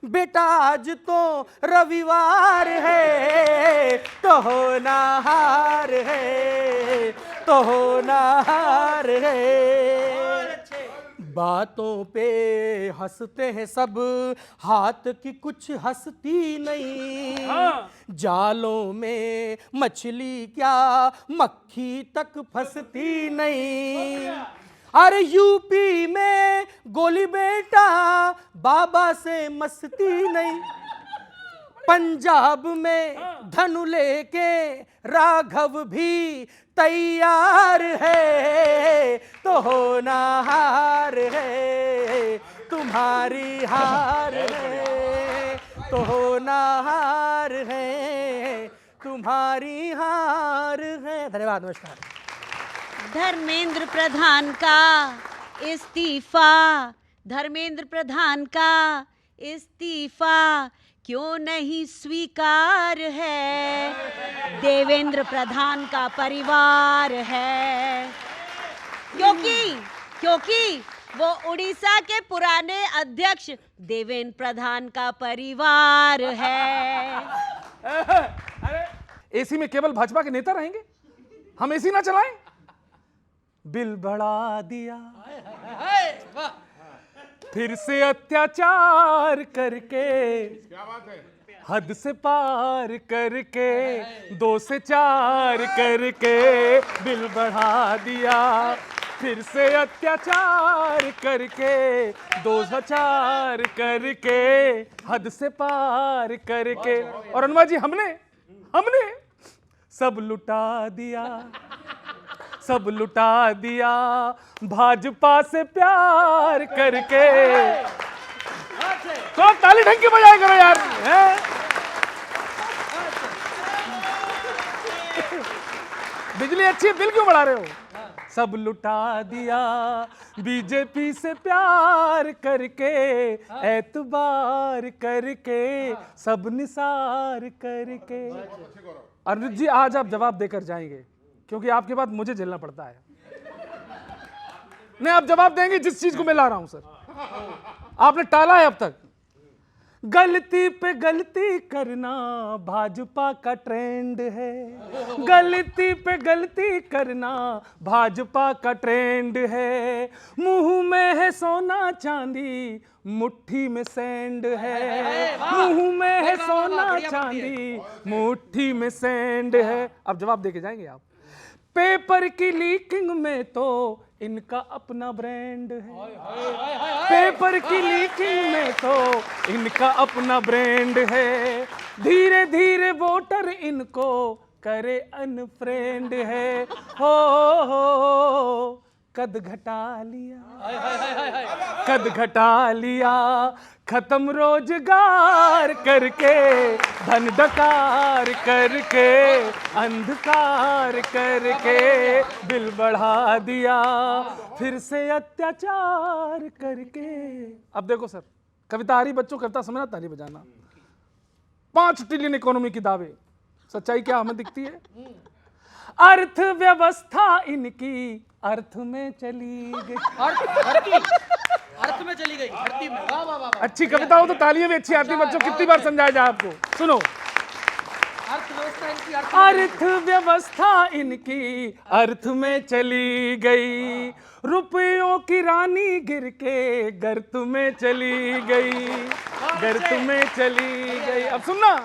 बेटा, आज तो रविवार है, तो हो ना हार है, तो हो ना हार है। बातों पे हंसते हैं सब, हाथ की कुछ हंसती नहीं। जालों में मछली क्या मक्खी तक फंसती नहीं। अरे यूपी में गोली बेटा बाबा से मस्ती नहीं, पंजाब में धनु लेके राघव भी तैयार है, तो होना हार है तुम्हारी हार है, तो होना हार है तुम्हारी हार है। धन्यवाद, नमस्कार। धर्मेंद्र प्रधान का इस्तीफा, धर्मेंद्र प्रधान का इस्तीफा क्यों नहीं स्वीकार है, देवेंद्र प्रधान का परिवार है, क्योंकि वो उड़ीसा के पुराने अध्यक्ष देवेंद्र प्रधान का परिवार है। अरे एसी में केवल भाजपा के नेता रहेंगे, हम एसी ना चलाएं? बिल बढ़ा दिया, फिर से अत्याचार करके, हद से पार करके, 2 से 4 करके बिल बढ़ा दिया, फिर से अत्याचार करके, 2 से 4 करके, हद से पार करके। और अनुमा जी हमने सब लुटा दिया, सब लुटा दिया भाजपा से प्यार करके। तो ताली ढंग की बजाया करो यार, बिजली अच्छी है, बिल क्यों बढ़ा रहे हो? सब लुटा दिया बीजेपी से प्यार करके, एतबार करके, सब निसार करके। अनिरुद्ध जी आज आप जवाब देकर जाएंगे, क्योंकि आपके बाद मुझे झेलना पड़ता है। नहीं, आप जवाब देंगे जिस चीज को मैं ला रहा हूं सर। आपने टाला है अब तक। गलती पे गलती करना भाजपा का ट्रेंड है, गलती पे गलती करना भाजपा का ट्रेंड है, मुंह में है सोना चांदी मुट्ठी में सैंड है, मुंह में है सोना चांदी मुट्ठी में सैंड है। अब जवाब देके जाएंगे आप। पेपर की लीकिंग में तो इनका अपना ब्रांड है, पेपर की लीकिंग में तो इनका अपना ब्रांड है, धीरे धीरे वोटर इनको करे अनफ्रेंड है। हो कद घटा लिया, कद घटा लिया, खत्म रोजगार करके, धन डकार करके, अंधकार करके, बिल बढ़ा दिया, फिर से अत्याचार करके। अब देखो सर, कविता आ रही बच्चों, कविता समझना, ताली बजाना। 5 ट्रिलियन इकोनॉमी की दावे, सच्चाई क्या हमें दिखती है? अर्थव्यवस्था इनकी अर्थ में चली गई, अर्थ में चली गई, धरती में। वाह वाह वाह। अच्छी कविता हो तो तालियां भी अच्छी आती। बच्चों कितनी बार समझाया जाए आपको? सुनो, अर्थव्यवस्था इनकी अर्थ में चली गई, रुपयों की रानी गिर के गर्त में चली गई, गर्त में चली गई। अब सुनना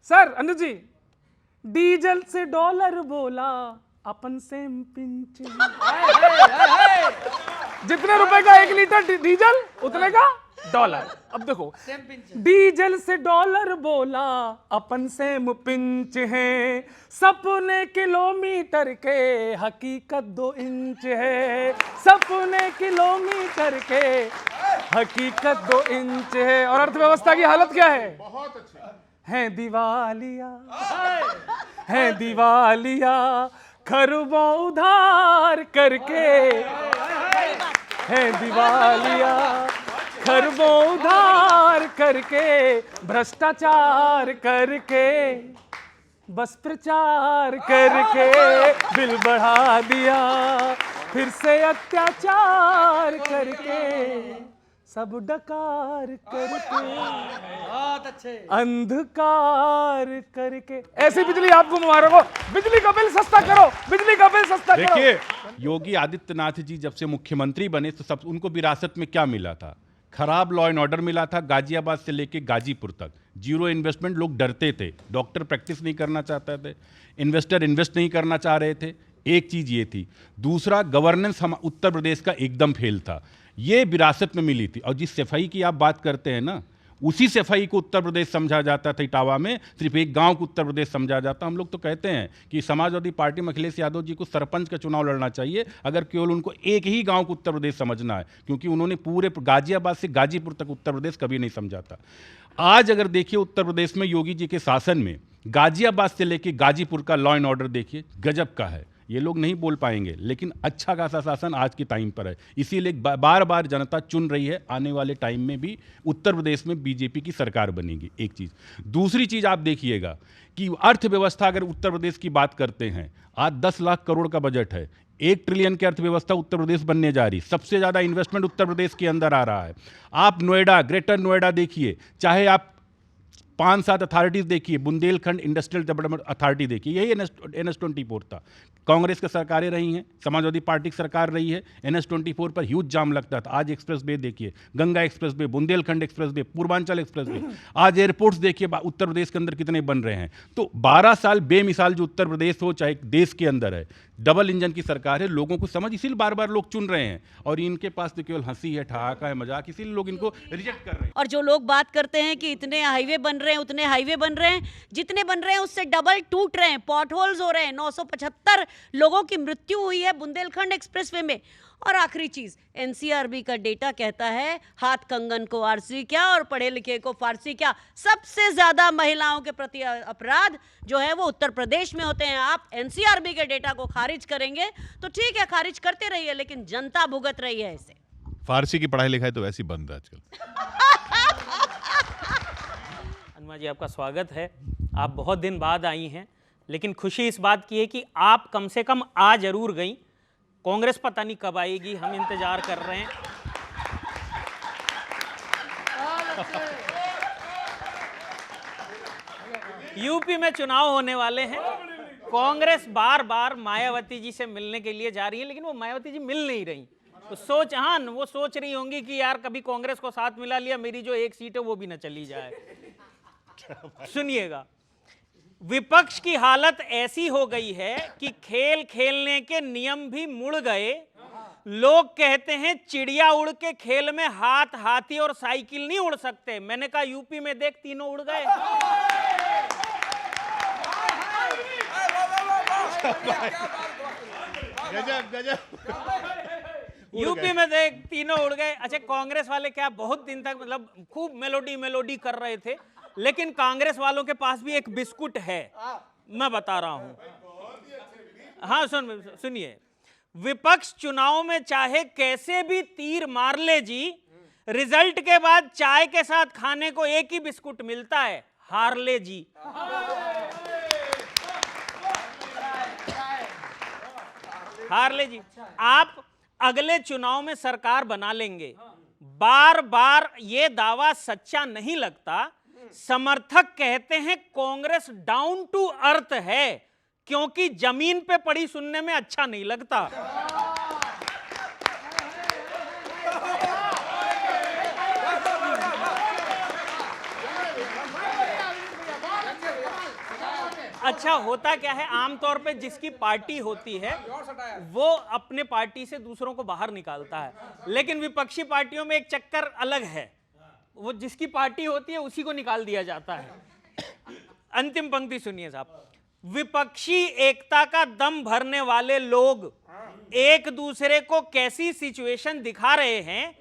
सर, अनुज जी, डीजल से डॉलर बोला अपन सेम पिंच, जितने रुपए का 1 लीटर डीजल उतने का डॉलर। अब देखो, डीजल से डॉलर बोला अपन सेम पिंच है, सपने किलोमीटर के हकीकत 2 इंच है, सपने किलोमीटर के हकीकत 2 इंच है। और अर्थव्यवस्था की हालत क्या है? बहुत अच्छी है दिवालिया, है दिवालिया, खरबों उधार करके, है दिवालिया, खरबों उधार करके, भ्रष्टाचार करके, बस प्रचार करके बिल बढ़ा दिया, फिर से अत्याचार करके, सब डकार करके, बहुत अच्छे, अंधकार करके। ऐसी बिजली आपको मुबारक हो। बिजली का बिल सस्ता करो, बिजली का बिल सस्ता करो। देखिए, योगी आदित्यनाथ जी जब से मुख्यमंत्री बने तो सब उनको विरासत में क्या मिला था? खराब लॉ एंड ऑर्डर मिला था, गाजियाबाद से लेके गाजीपुर तक। जीरो इन्वेस्टमेंट, लोग डरते थे, डॉक्टर प्रैक्टिस नहीं करना चाहते थे, इन्वेस्टर इन्वेस्ट नहीं करना चाह रहे थे, एक चीज़ ये थी। दूसरा, गवर्नेंस हम उत्तर प्रदेश का एकदम फेल था, ये विरासत में मिली थी। और जिस सफाई की आप बात करते हैं ना, उसी सफाई को उत्तर प्रदेश समझा जाता था। इटावा में सिर्फ एक गांव को उत्तर प्रदेश समझा जाता। हम लोग तो कहते हैं कि समाजवादी पार्टी में अखिलेश यादव जी को सरपंच का चुनाव लड़ना चाहिए, अगर केवल उनको एक ही गांव को उत्तर प्रदेश समझना है, क्योंकि उन्होंने पूरे गाजियाबाद से गाजीपुर तक उत्तर प्रदेश कभी नहीं समझा था। आज अगर देखिए उत्तर प्रदेश में योगी जी के शासन में गाजियाबाद से लेकर गाजीपुर का लॉ एंड ऑर्डर देखिए, गजब का है। ये लोग नहीं बोल पाएंगे, लेकिन अच्छा खासा शासन आज के टाइम पर है। इसीलिए बार बार जनता चुन रही है, आने वाले टाइम में भी उत्तर प्रदेश में बीजेपी की सरकार बनेगी, एक चीज़। दूसरी चीज़ आप देखिएगा कि अर्थव्यवस्था, अगर उत्तर प्रदेश की बात करते हैं, आज 10 लाख करोड़ का बजट है, 1 ट्रिलियन की अर्थव्यवस्था उत्तर प्रदेश बनने जा रही, सबसे ज़्यादा इन्वेस्टमेंट उत्तर प्रदेश के अंदर आ रहा है। आप नोएडा, ग्रेटर नोएडा देखिए, चाहे आप 5-7 अथॉरिटीज़ देखिए, बुंदेलखंड इंडस्ट्रियल डेवलपमेंट अथॉरिटी देखिए, यही NH24 था। कांग्रेस की सरकारें रही हैं, समाजवादी पार्टी की सरकार रही है, NH24 पर ह्यूज जाम लगता था। आज एक्सप्रेस वे देखिए, Ganga express way, Bundelkhand express way, Purvanchal express way, आज एयरपोर्ट्स देखिए उत्तर प्रदेश के अंदर कितने बन रहे हैं। तो 12 साल बेमिसाल जो उत्तर प्रदेश हो, चाहे देश के अंदर है, डबल इंजन की सरकार है, लोगों को समझ, इसीलिए बार बार लोग चुन रहे हैं। और इनके पास तो केवल हंसी है, ठहाका है, मजाक, इसीलिए लोग इनको रिजेक्ट कर रहे हैं। और जो लोग बात करते हैं कि इतने हाईवे बन रहे हैं, उतने हाईवे बन रहे हैं, जितने बन रहे हैं उससे डबल टूट रहे हैं, पॉट होल्स हो रहे हैं। 975 लोगों की मृत्यु हुई है बुंदेलखंड एक्सप्रेसवे में। और आखिरी चीज, एनसीआरबी का डेटा कहता है, हाथ कंगन को आरसी क्या और पढ़े लिखे को फारसी क्या, सबसे ज्यादा महिलाओं के प्रति अपराध जो है वो उत्तर प्रदेश में होते हैं। आप एनसीआरबी के डेटा को खारिज करेंगे तो ठीक है, खारिज करते रहिए, लेकिन जनता भुगत रही है इसे। फारसी की पढ़ाई लिखाई तो वैसी बंद है आजकल। अनुमा जी, आपका स्वागत है। आप बहुत दिन बाद आई हैं, लेकिन खुशी इस बात की है कि आप कम से कम आ जरूर गई। कांग्रेस पता नहीं कब आएगी, हम इंतजार कर रहे हैं। यूपी में चुनाव होने वाले हैं। कांग्रेस बार बार मायावती जी से मिलने के लिए जा रही है, लेकिन वो मायावती जी मिल नहीं रही। तो वो सोच रही होंगी कि यार कभी कांग्रेस को साथ मिला लिया, मेरी जो एक सीट है वो भी न चली जाए। सुनिएगा, विपक्ष की हालत ऐसी हो गई है कि खेल खेलने के नियम भी मुड़ गए। लोग कहते हैं चिड़िया उड़ के खेल में हाथी और साइकिल नहीं उड़ सकते। मैंने कहा यूपी में देख, तीनों उड़ गए। यूपी में देख, तीनों उड़ गए। अच्छा, कांग्रेस वाले क्या बहुत दिन तक मतलब खूब मेलोडी कर रहे थे, लेकिन कांग्रेस वालों के पास भी एक बिस्कुट है, मैं बता रहा हूं। हाँ, सुनिए, विपक्ष चुनाव में चाहे कैसे भी तीर मार ले जी, रिजल्ट के बाद चाय के साथ खाने को एक ही बिस्कुट मिलता है, हार्ले जी। हार्ले जी, आप अगले चुनाव में सरकार बना लेंगे। बार बार ये दावा सच्चा नहीं लगता। समर्थक कहते हैं कांग्रेस डाउन टू अर्थ है, क्योंकि जमीन पे पड़ी सुनने में अच्छा नहीं लगता। अच्छा, होता क्या है, आमतौर पे जिसकी पार्टी होती है वो अपने पार्टी से दूसरों को बाहर निकालता है, लेकिन विपक्षी पार्टियों में एक चक्कर अलग है, वो जिसकी पार्टी होती है उसी को निकाल दिया जाता है। अंतिम पंक्ति सुनिए साहब, विपक्षी एकता का दम भरने वाले लोग एक दूसरे को कैसी सिचुएशन दिखा रहे हैं।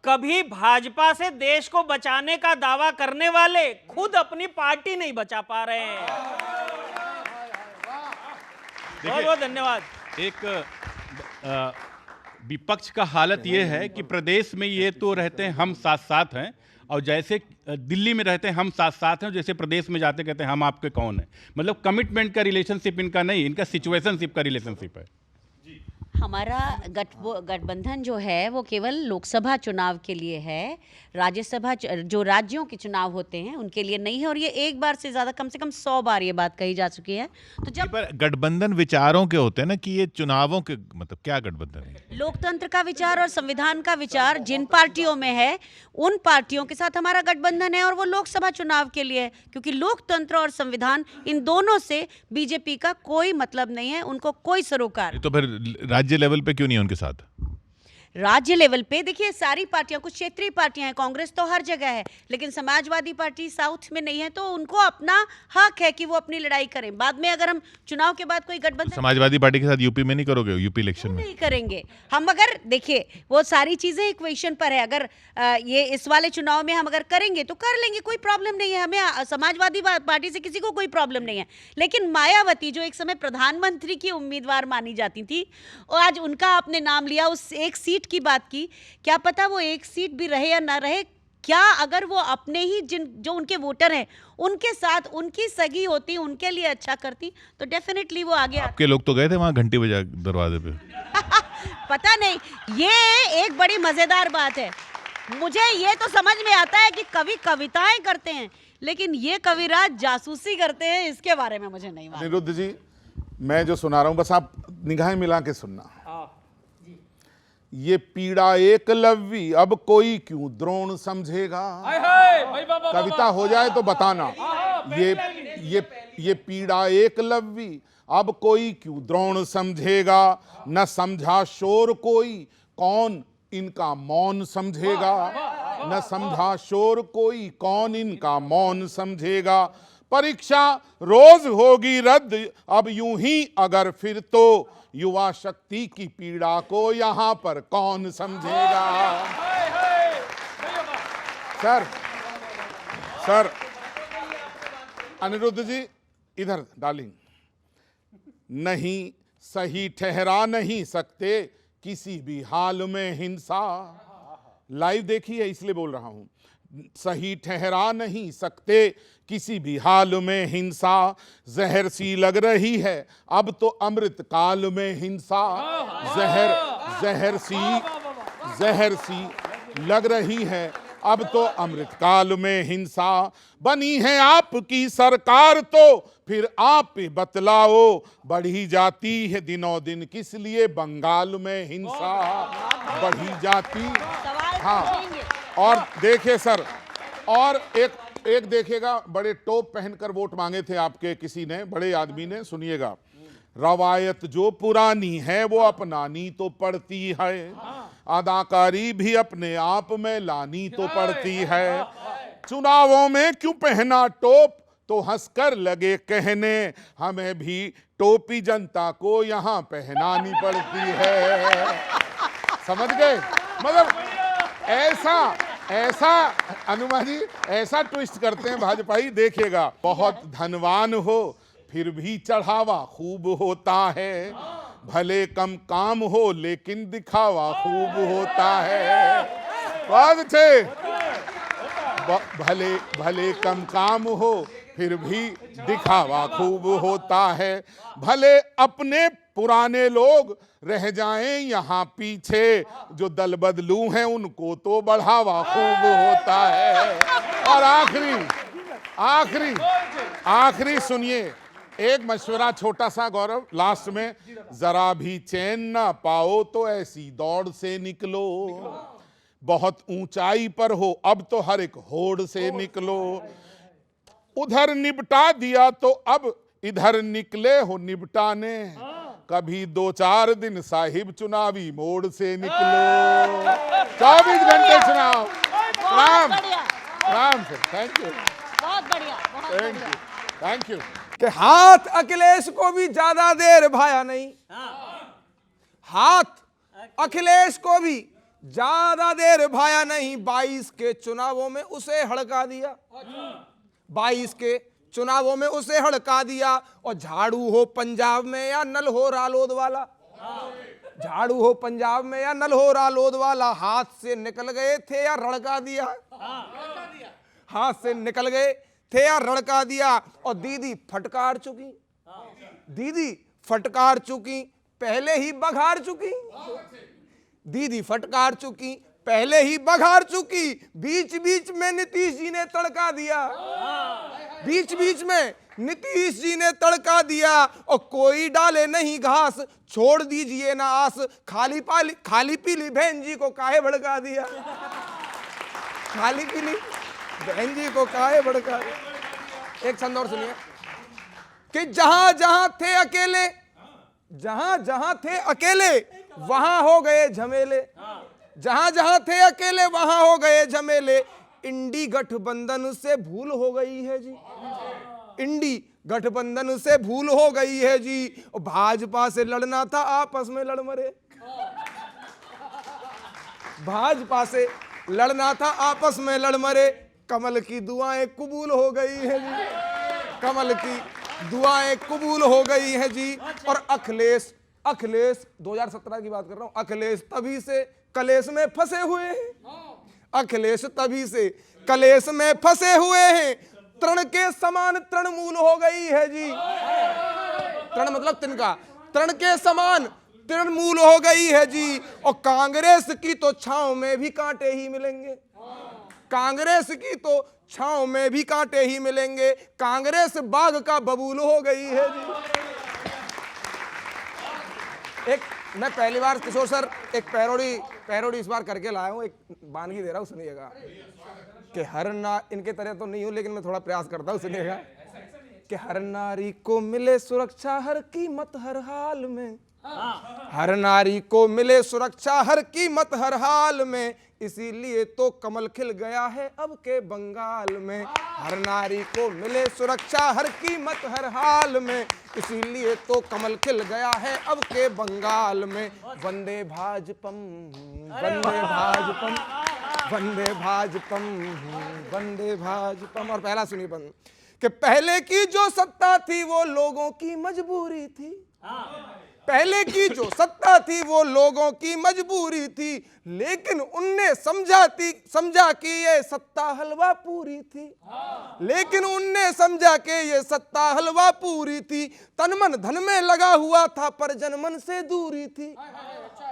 कभी भाजपा से देश को बचाने का दावा करने वाले खुद अपनी पार्टी नहीं बचा पा रहे हैं। बहुत बहुत धन्यवाद। एक विपक्ष का हालत यह है कि प्रदेश में ये तो रहते हैं हम साथ साथ हैं, और जैसे दिल्ली में रहते हैं हम साथ साथ हैं, जैसे प्रदेश में जाते कहते हैं हम आपके कौन है। मतलब कमिटमेंट का रिलेशनशिप इनका नहीं, इनका सिचुएशनशिप का रिलेशनशिप है। हमारा गठबंधन जो है वो केवल लोकसभा चुनाव के लिए है, राज्यसभा जो राज्यों के चुनाव होते हैं उनके लिए नहीं है। और ये एक बार से ज्यादा कम से कम 100 बार ये बात कही जा चुकी है। तो जब पर गठबंधन विचारों के होते हैं ना, कि ये चुनावों के मतलब क्या गठबंधन है? लोकतंत्र का विचार और संविधान का विचार जिन पार्टियों में है उन पार्टियों के साथ हमारा गठबंधन है, और वो लोकसभा चुनाव के लिए है, क्योंकि लोकतंत्र और संविधान इन दोनों से बीजेपी का कोई मतलब नहीं है, उनको कोई सरोकार। तो फिर राज्य लेवल पे क्यों नहीं है उनके साथ? राज्य लेवल पे देखिए सारी पार्टियां, कुछ क्षेत्रीय पार्टियां हैं, कांग्रेस तो हर जगह है, लेकिन समाजवादी पार्टी साउथ में नहीं है, तो उनको अपना हक है कि वो अपनी लड़ाई करें। बाद में अगर हम चुनाव के बाद कोई गठबंधन समाजवादी पार्टी के साथ यूपी में नहीं करोगे? यूपी इलेक्शन में नहीं करेंगे हम। अगर देखिए वो सारी चीजें इक्वेशन पर है, अगर ये इस वाले चुनाव में हम अगर करेंगे तो कर लेंगे, कोई प्रॉब्लम नहीं है हमें। समाजवादी पार्टी से किसी को कोई प्रॉब्लम नहीं है, लेकिन मायावती जो एक समय प्रधानमंत्री की उम्मीदवार मानी जाती थी और आज उनका आपने नाम लिया, उस एक सीट की बात की, क्या पता वो एक सीट भी रहे या ना रहे। क्या अगर वो अपने ही जो उनके वोटर हैं उनके साथ उनकी सगी होती, उनके लिए अच्छा करती, तो डेफिनेटली वो आगे आपके लोग तो गए थे वहां घंटी बजा दरवाजे पे? पता नहीं, ये एक बड़ी मजेदार बात है। मुझे ये तो समझ में आता है कि कवि कविताएं करते हैं, लेकिन ये कविराज जासूसी करते हैं, इसके बारे में मुझे नहीं मालूम। अनिरुद्ध जी, मैं जो सुना रहा हूं बस आप निगाहें मिला के सुनना। ये पीड़ा एकलव्य अब कोई क्यों द्रोण समझेगा। कविता हो जाए तो बताना। ये पीड़ा एकलव्य अब कोई क्यों द्रोण समझेगा, न समझा शोर कोई कौन इनका मौन समझेगा, न समझा शोर कोई कौन इनका मौन समझेगा। परीक्षा रोज होगी रद्द अब यूं ही अगर फिर तो युवा शक्ति की पीड़ा को यहां पर कौन समझेगा। सर अनिरुद्ध जी इधर डार्लिंग, नहीं सही ठहरा नहीं सकते किसी भी हाल में हिंसा। लाइव देखी है इसलिए बोल रहा हूं। सही ठहरा नहीं सकते किसी भी हाल में हिंसा, जहर सी लग रही है अब तो अमृत काल में हिंसा। जहर सी लग रही है अब तो अमृत काल में हिंसा। बनी है आपकी सरकार तो फिर आप बतलाओ, बढ़ी जाती है दिनों दिन किस लिए बंगाल में हिंसा। बढ़ी जाती। हाँ, और देखिए सर, और एक देखिएगा, बड़े टोप पहनकर वोट मांगे थे आपके किसी ने, बड़े आदमी ने, सुनिएगा। रवायत जो पुरानी है वो अपनानी तो पड़ती है, अदाकारी भी अपने आप में लानी तो पड़ती है। चुनावों में क्यों पहना टोप तो हंसकर लगे कहने, हमें भी टोपी जनता को यहाँ पहनानी पड़ती है। समझ गए? मतलब ऐसा अनुमा जी ऐसा ट्विस्ट करते हैं भाजपाई, देखिएगा। बहुत धनवान हो फिर भी चढ़ावा खूब होता है, भले कम काम हो लेकिन दिखावा खूब होता है। बहुत अच्छे। भले कम काम हो फिर भी दिखावा खूब होता है, भले अपने पुराने लोग रह जाएं यहाँ पीछे, जो दल बदलू हैं उनको तो बढ़ावा खूब होता है। और आखिरी सुनिए, एक मशवरा छोटा सा गौरव लास्ट में, जरा भी चैन ना पाओ तो ऐसी दौड़ से निकलो, बहुत ऊंचाई पर हो अब तो हर एक होड़ से निकलो। उधर निपटा दिया तो अब इधर निकले हो निपटाने, कभी 2-4 दिन साहिब चुनावी मोड़ से निकलो। 24 घंटे चुनाव। राम सर, थैंक यू, बहुत बढ़िया, थैंक यू। कि हाथ अखिलेश को भी ज्यादा देर भाया नहीं, हाथ अखिलेश को भी ज्यादा देर भाया नहीं। 22 के चुनावों में उसे हड़का दिया, 22 के चुनावों में उसे हड़का दिया। और झाड़ू हो पंजाब में या नल हो रालोद वाला, झाड़ू हो पंजाब में या नल हो रालोद वाला, हाथ से निकल गए थे या रड़का दिया, हाथ से निकल गए थे या रड़का दिया। और दीदी फटकार चुकी, दीदी फटकार चुकी, पहले ही बघार चुकी, दीदी फटकार चुकी, पहले ही बघार चुकी, बीच बीच में नीतीश जी ने तड़का दिया, बीच बीच में नीतीश जी ने तड़का दिया। और कोई डाले नहीं घास, छोड़ दीजिए ना आस, खाली पीली बहन जी को काहे भड़का दिया, खाली पीली बहन जी को काहे भड़का दिया। एक छंद और सुनिए कि जहां जहां थे अकेले, जहां जहां थे अकेले वहां हो गए झमेले, जहां जहां थे अकेले वहां हो गए झमेले। इंडी गठबंधन से भूल हो गई है जी, इंडी गठबंधन से भूल हो गई है जी। भाजपा से लड़ना था आपस में लड़ मरे, भाजपा से लड़ना था आपस में लड़ मरे। कमल की दुआएं कबूल हो गई है जी, कमल की दुआएं कबूल हो गई है जी। और अखिलेश 2017 की बात कर रहा हूं, अखिलेश तभी से कलेश में फंसे हुए हैं, अखिलेश तभी से कलेश में फंसे हुए हैं। तृण के समान तृणमूल हो गई है जी, तृण मतलब तिनका, तृण के समान तृणमूल हो गई है जी। और कांग्रेस की तो छांव में भी कांटे ही मिलेंगे, कांग्रेस की तो छांव में भी कांटे ही मिलेंगे। कांग्रेस बाघ का बबूल हो गई है जी। एक मैं पहली बार किशोर सर एक पैरोडी इस बार करके लाया हूं, एक बानगी दे रहा हूं, सुनिएगा कि हर ना इनके तरह तो नहीं हूं लेकिन मैं थोड़ा प्रयास करता हूं, सुनिएगा कि हर नारी को मिले सुरक्षा हर कीमत हर हाल में, हर नारी को मिले सुरक्षा हर कीमत हर हाल में। इसीलिए तो कमल खिल गया है अब के बंगाल में, हर नारी को मिले सुरक्षा हर कीमत हर हाल में। इसीलिए तो कमल खिल गया है अब के बंगाल में। वंदे भाजपम, वंदे भाजपम, वंदे भाजपम, वंदे भाजपम। और पहला सुनिए बंद कि पहले की जो सत्ता थी वो लोगों की मजबूरी थी, पहले की जो सत्ता थी वो लोगों की मजबूरी थी, लेकिन उनने समझा कि ये सत्ता हलवा पूरी थी, लेकिन उनने समझा कि ये सत्ता हलवा पूरी थी। तन मन धन में लगा हुआ था पर जनमन से दूरी थी,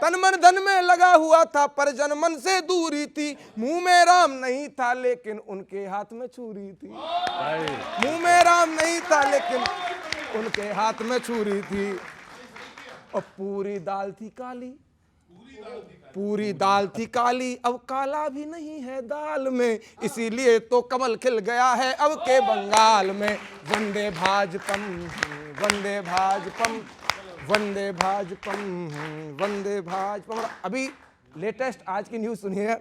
तन मन धन में लगा हुआ था पर जनमन से दूरी थी। मुंह में राम नहीं था लेकिन उनके हाथ में छुरी थी, मुंह में राम नहीं था लेकिन उनके हाथ में छुरी थी। और पूरी दाल थी काली, पूरी दाल थी काली, अब काला भी नहीं है दाल में। इसीलिए तो कमल खिल गया है अब के बंगाल में। वंदे भाजपम, वंदे भाजपम, वंदे भाजपम, वंदे भाजपम। और अभी लेटेस्ट आज की न्यूज सुनिए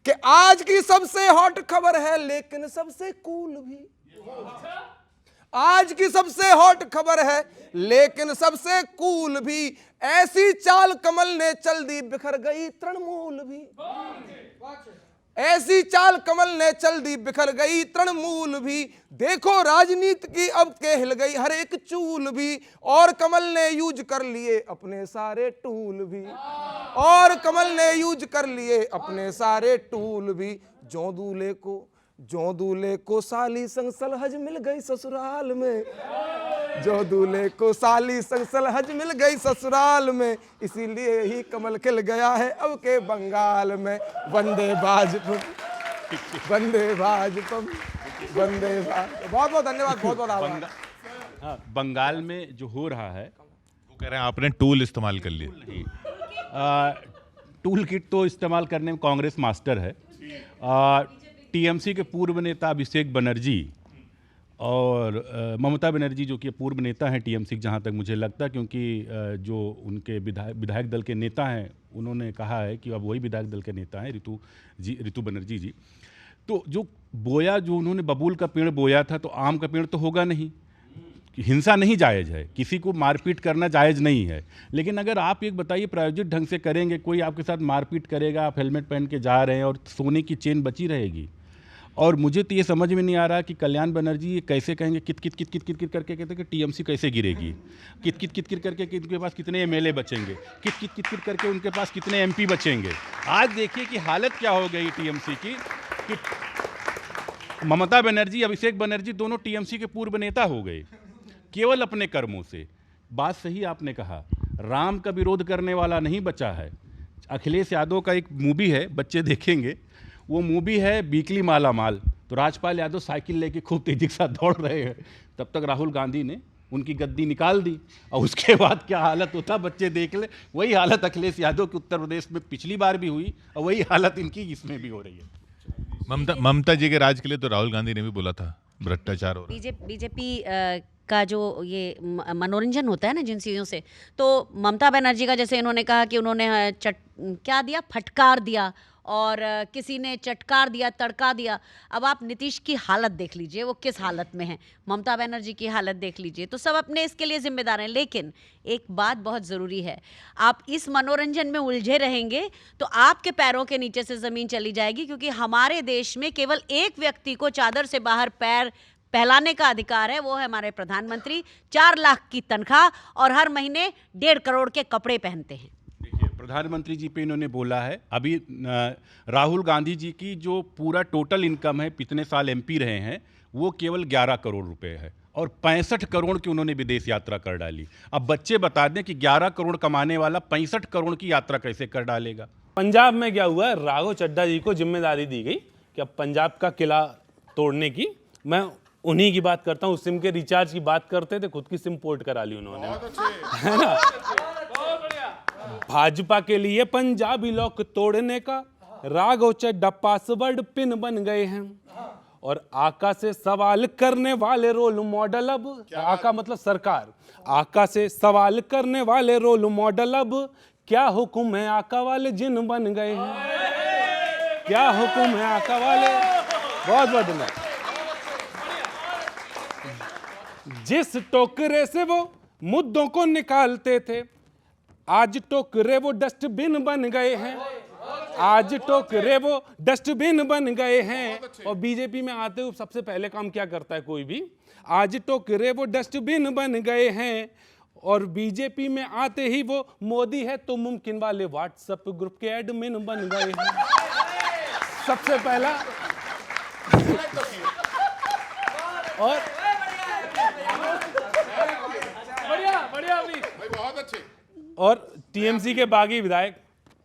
कि आज की सबसे हॉट खबर है लेकिन सबसे कूल भी, आज की सबसे हॉट खबर है लेकिन सबसे कूल भी। ऐसी चाल कमल ने चल दी बिखर गई तृणमूल भी, ऐसी चाल कमल ने चल दी बिखर गई तृणमूल भी। देखो राजनीति की अब के हिल गई हर एक चूल भी। और कमल ने यूज कर लिए अपने सारे टूल भी, और कमल ने यूज कर लिए अपने सारे टूल भी। जो दूल्हे को साली संग सलहज मिल गई ससुराल में, जो दूल्हे को साली संग सलहज मिल गई ससुराल में। इसीलिए ही कमल खिल गया है अब के बंगाल में। वंदे भाजपम, वंदे भाजपम, वंदे भाजपम। बहुत बहुत धन्यवाद, बहुत बहुत आभार। हाँ, बंगाल में जो हो रहा है वो कह रहे हैं आपने टूल इस्तेमाल कर लिया। टूल किट तो इस्तेमाल करने में कांग्रेस मास्टर है। टीएमसी के पूर्व नेता अभिषेक बनर्जी और ममता बनर्जी जो कि पूर्व नेता हैं टीएमसी, जहां तक मुझे लगता है, क्योंकि जो उनके विधायक दल के नेता हैं उन्होंने कहा है कि अब वही विधायक दल के नेता हैं ऋतु बनर्जी जी। तो जो उन्होंने बबूल का पेड़ बोया था तो आम का पेड़ तो होगा नहीं। हिंसा नहीं जायज़ है, किसी को मारपीट करना जायज़ नहीं है, लेकिन अगर आप एक बताइए प्रायोजित ढंग से करेंगे, कोई आपके साथ मारपीट करेगा, आप हेलमेट पहन के जा रहे हैं और सोने की चेन बची रहेगी। और मुझे तो ये समझ में नहीं आ रहा कि कल्याण बनर्जी ये कैसे कहेंगे कित कित कित कित कित कित करके कहते कि टीएमसी कैसे गिरेगी, कित कित कित कित करके उनके पास कितने एमएलए बचेंगे, कित कित कित कित करके उनके पास कितने एमपी बचेंगे। आज देखिए कि हालत क्या हो गई टीएमसी की कि ममता बनर्जी, अभिषेक बनर्जी दोनों टीएमसी के पूर्व नेता हो गए केवल अपने कर्मों से। बात सही आपने कहा, राम का विरोध करने वाला नहीं बचा है। अखिलेश यादव का एक मूवी है, बच्चे देखेंगे, वो मूवी है बीकली माला माल। तो राजपाल यादव साइकिल लेके खूब तेजी के साथ दौड़ रहे हैं, तब तक राहुल गांधी ने उनकी गद्दी निकाल दी, और उसके बाद क्या हालत होता बच्चे देख ले। वही हालत अखिलेश यादव की उत्तर प्रदेश में पिछली बार भी हुई, और वही हालत इनकी इसमें भी हो रही है। ममता जी के राज के लिए तो राहुल गांधी ने भी बोला था भ्रष्टाचार हो रहा है। बीजेपी का जो ये मनोरंजन होता है ना जिन चीज़ों से, तो ममता बनर्जी का जैसे इन्होंने कहा कि उन्होंने क्या दिया, फटकार दिया, और किसी ने चटकार दिया, तड़का दिया। अब आप नीतीश की हालत देख लीजिए, वो किस हालत में है, ममता बनर्जी की हालत देख लीजिए। तो सब अपने इसके लिए जिम्मेदार हैं। लेकिन एक बात बहुत ज़रूरी है, आप इस मनोरंजन में उलझे रहेंगे तो आपके पैरों के नीचे से ज़मीन चली जाएगी, क्योंकि हमारे देश में केवल एक व्यक्ति को चादर से बाहर पैर फैलाने का अधिकार है, वो है हमारे प्रधानमंत्री। 4 लाख की तनख्वाह और हर महीने 1.5 करोड़ के कपड़े पहनते हैं। देखिए, प्रधानमंत्री जी पे इन्होंने बोला है, अभी राहुल गांधी जी की जो पूरा टोटल इनकम है, कितने साल एमपी रहे हैं, वो केवल 11 करोड़ रुपए है, और 65 करोड़ की उन्होंने विदेश यात्रा कर डाली। अब बच्चे बता दें कि 11 करोड़ कमाने वाला 65 करोड़ की यात्रा कैसे कर डालेगा। पंजाब में क्या हुआ, राघव चड्ढा जी को जिम्मेदारी दी गई कि अब पंजाब का किला तोड़ने की। मैं उन्हीं की बात करता हूँ, सिम के रिचार्ज की बात करते थे, खुद की सिम पोर्ट करा ली उन्होंने, है ना। भाजपा के लिए पंजाबी लॉक तोड़ने का राघव चड्ढा पासवर्ड पिन बन गए हैं, और आका से सवाल करने वाले रोल मॉडल अब, आका मतलब सरकार, आका से सवाल करने वाले रोल मॉडल अब क्या हुक्म है आका वाले जिन बन गए हैं, क्या हुक्म है आका वाले। बहुत बहुत धन्यवाद। जिस टोकरे से वो मुद्दों को निकालते थे, आज टोकरे वो डस्टबिन बन गए हैं, आज टोकरे वो डस्टबिन बन गए हैं। और बीजेपी में आते हुए सबसे पहले काम क्या करता है कोई भी, आज टोकरे वो डस्टबिन बन गए हैं। और बीजेपी में आते ही वो मोदी है तो मुमकिन वाले व्हाट्सएप ग्रुप के एडमिन बन गए हैं। सबसे पहला और बढ़िया बहुत अच्छे। और टीएमसी के बागी विधायक,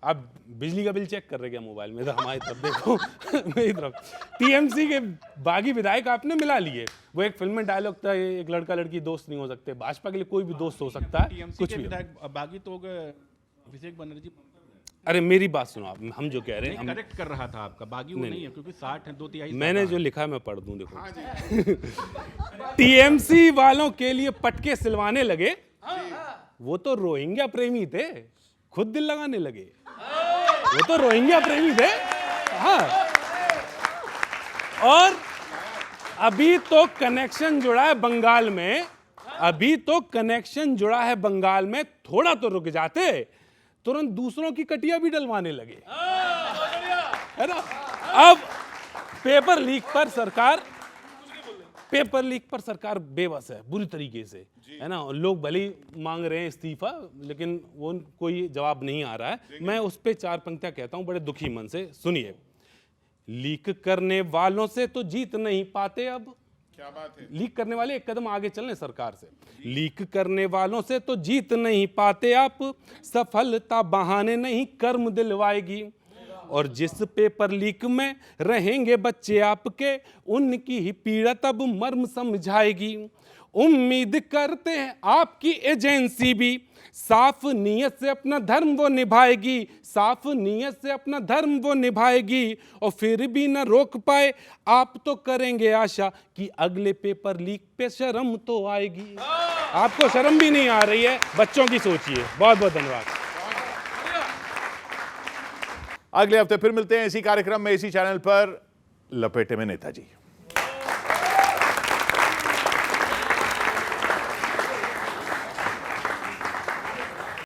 आप बिजली का बिल चेक कर रहे क्या मोबाइल में, तो हमारी तरफ देखो मेरी तरफ। टीएमसी के बागी विधायक आपने मिला लिए। वो एक फिल्म में डायलॉग था, एक लड़का लड़की दोस्त नहीं हो सकते, भाजपा के लिए कोई भी दोस्त हो सकता है, कुछ भी। बागी तो अभिषेक बनर्जी। अरे मेरी बात सुनो आप, हम जो कह रहे हैं, करेक्ट कर रहा था आपका, बागी वो नहीं है, क्योंकि 60 है, 2/3। मैंने जो लिखा है मैं पढ़ दूं, देखो। टीएमसी वालों के लिए पटके सिलवाने लगे, वो तो रोहिंग्या प्रेमी थे, खुद दिल लगाने लगे, वो तो रोहिंग्या प्रेमी थे। हाँ, और अभी तो कनेक्शन जुड़ा है बंगाल में, अभी तो कनेक्शन जुड़ा है बंगाल में, थोड़ा तो रुक जाते, तुरंत दूसरों की कटिया भी डलवाने लगे, है ना। अब पेपर लीक पर सरकार बेबस है बुरी तरीके से, है ना। लोग भले ही मांग रहे हैं इस्तीफा, लेकिन वो कोई जवाब नहीं आ रहा है। मैं उस पे 4 पंक्तियां कहता हूं बड़े दुखी मन से, सुनिए। लीक करने वालों से तो जीत नहीं पाते अब, क्या बात है। लीक करने वाले एक कदम आगे चलें सरकार से। लीक करने वालों से तो जीत नहीं पाते आप, सफलता बहाने नहीं कर्म दिलवाएगी। और जिस पेपर लीक में रहेंगे बच्चे आपके, उनकी ही पीड़ा तब मर्म समझाएगी। उम्मीद करते हैं आपकी एजेंसी भी साफ नीयत से अपना धर्म वो निभाएगी, साफ नीयत से अपना धर्म वो निभाएगी। और फिर भी न रोक पाए आप तो करेंगे आशा कि अगले पेपर लीक पे शर्म तो आएगी। आपको शर्म भी नहीं आ रही है, बच्चों की सोचिए। बहुत बहुत धन्यवाद। अगले हफ्ते फिर मिलते हैं इसी कार्यक्रम में, इसी चैनल पर, लपेटे में नेताजी।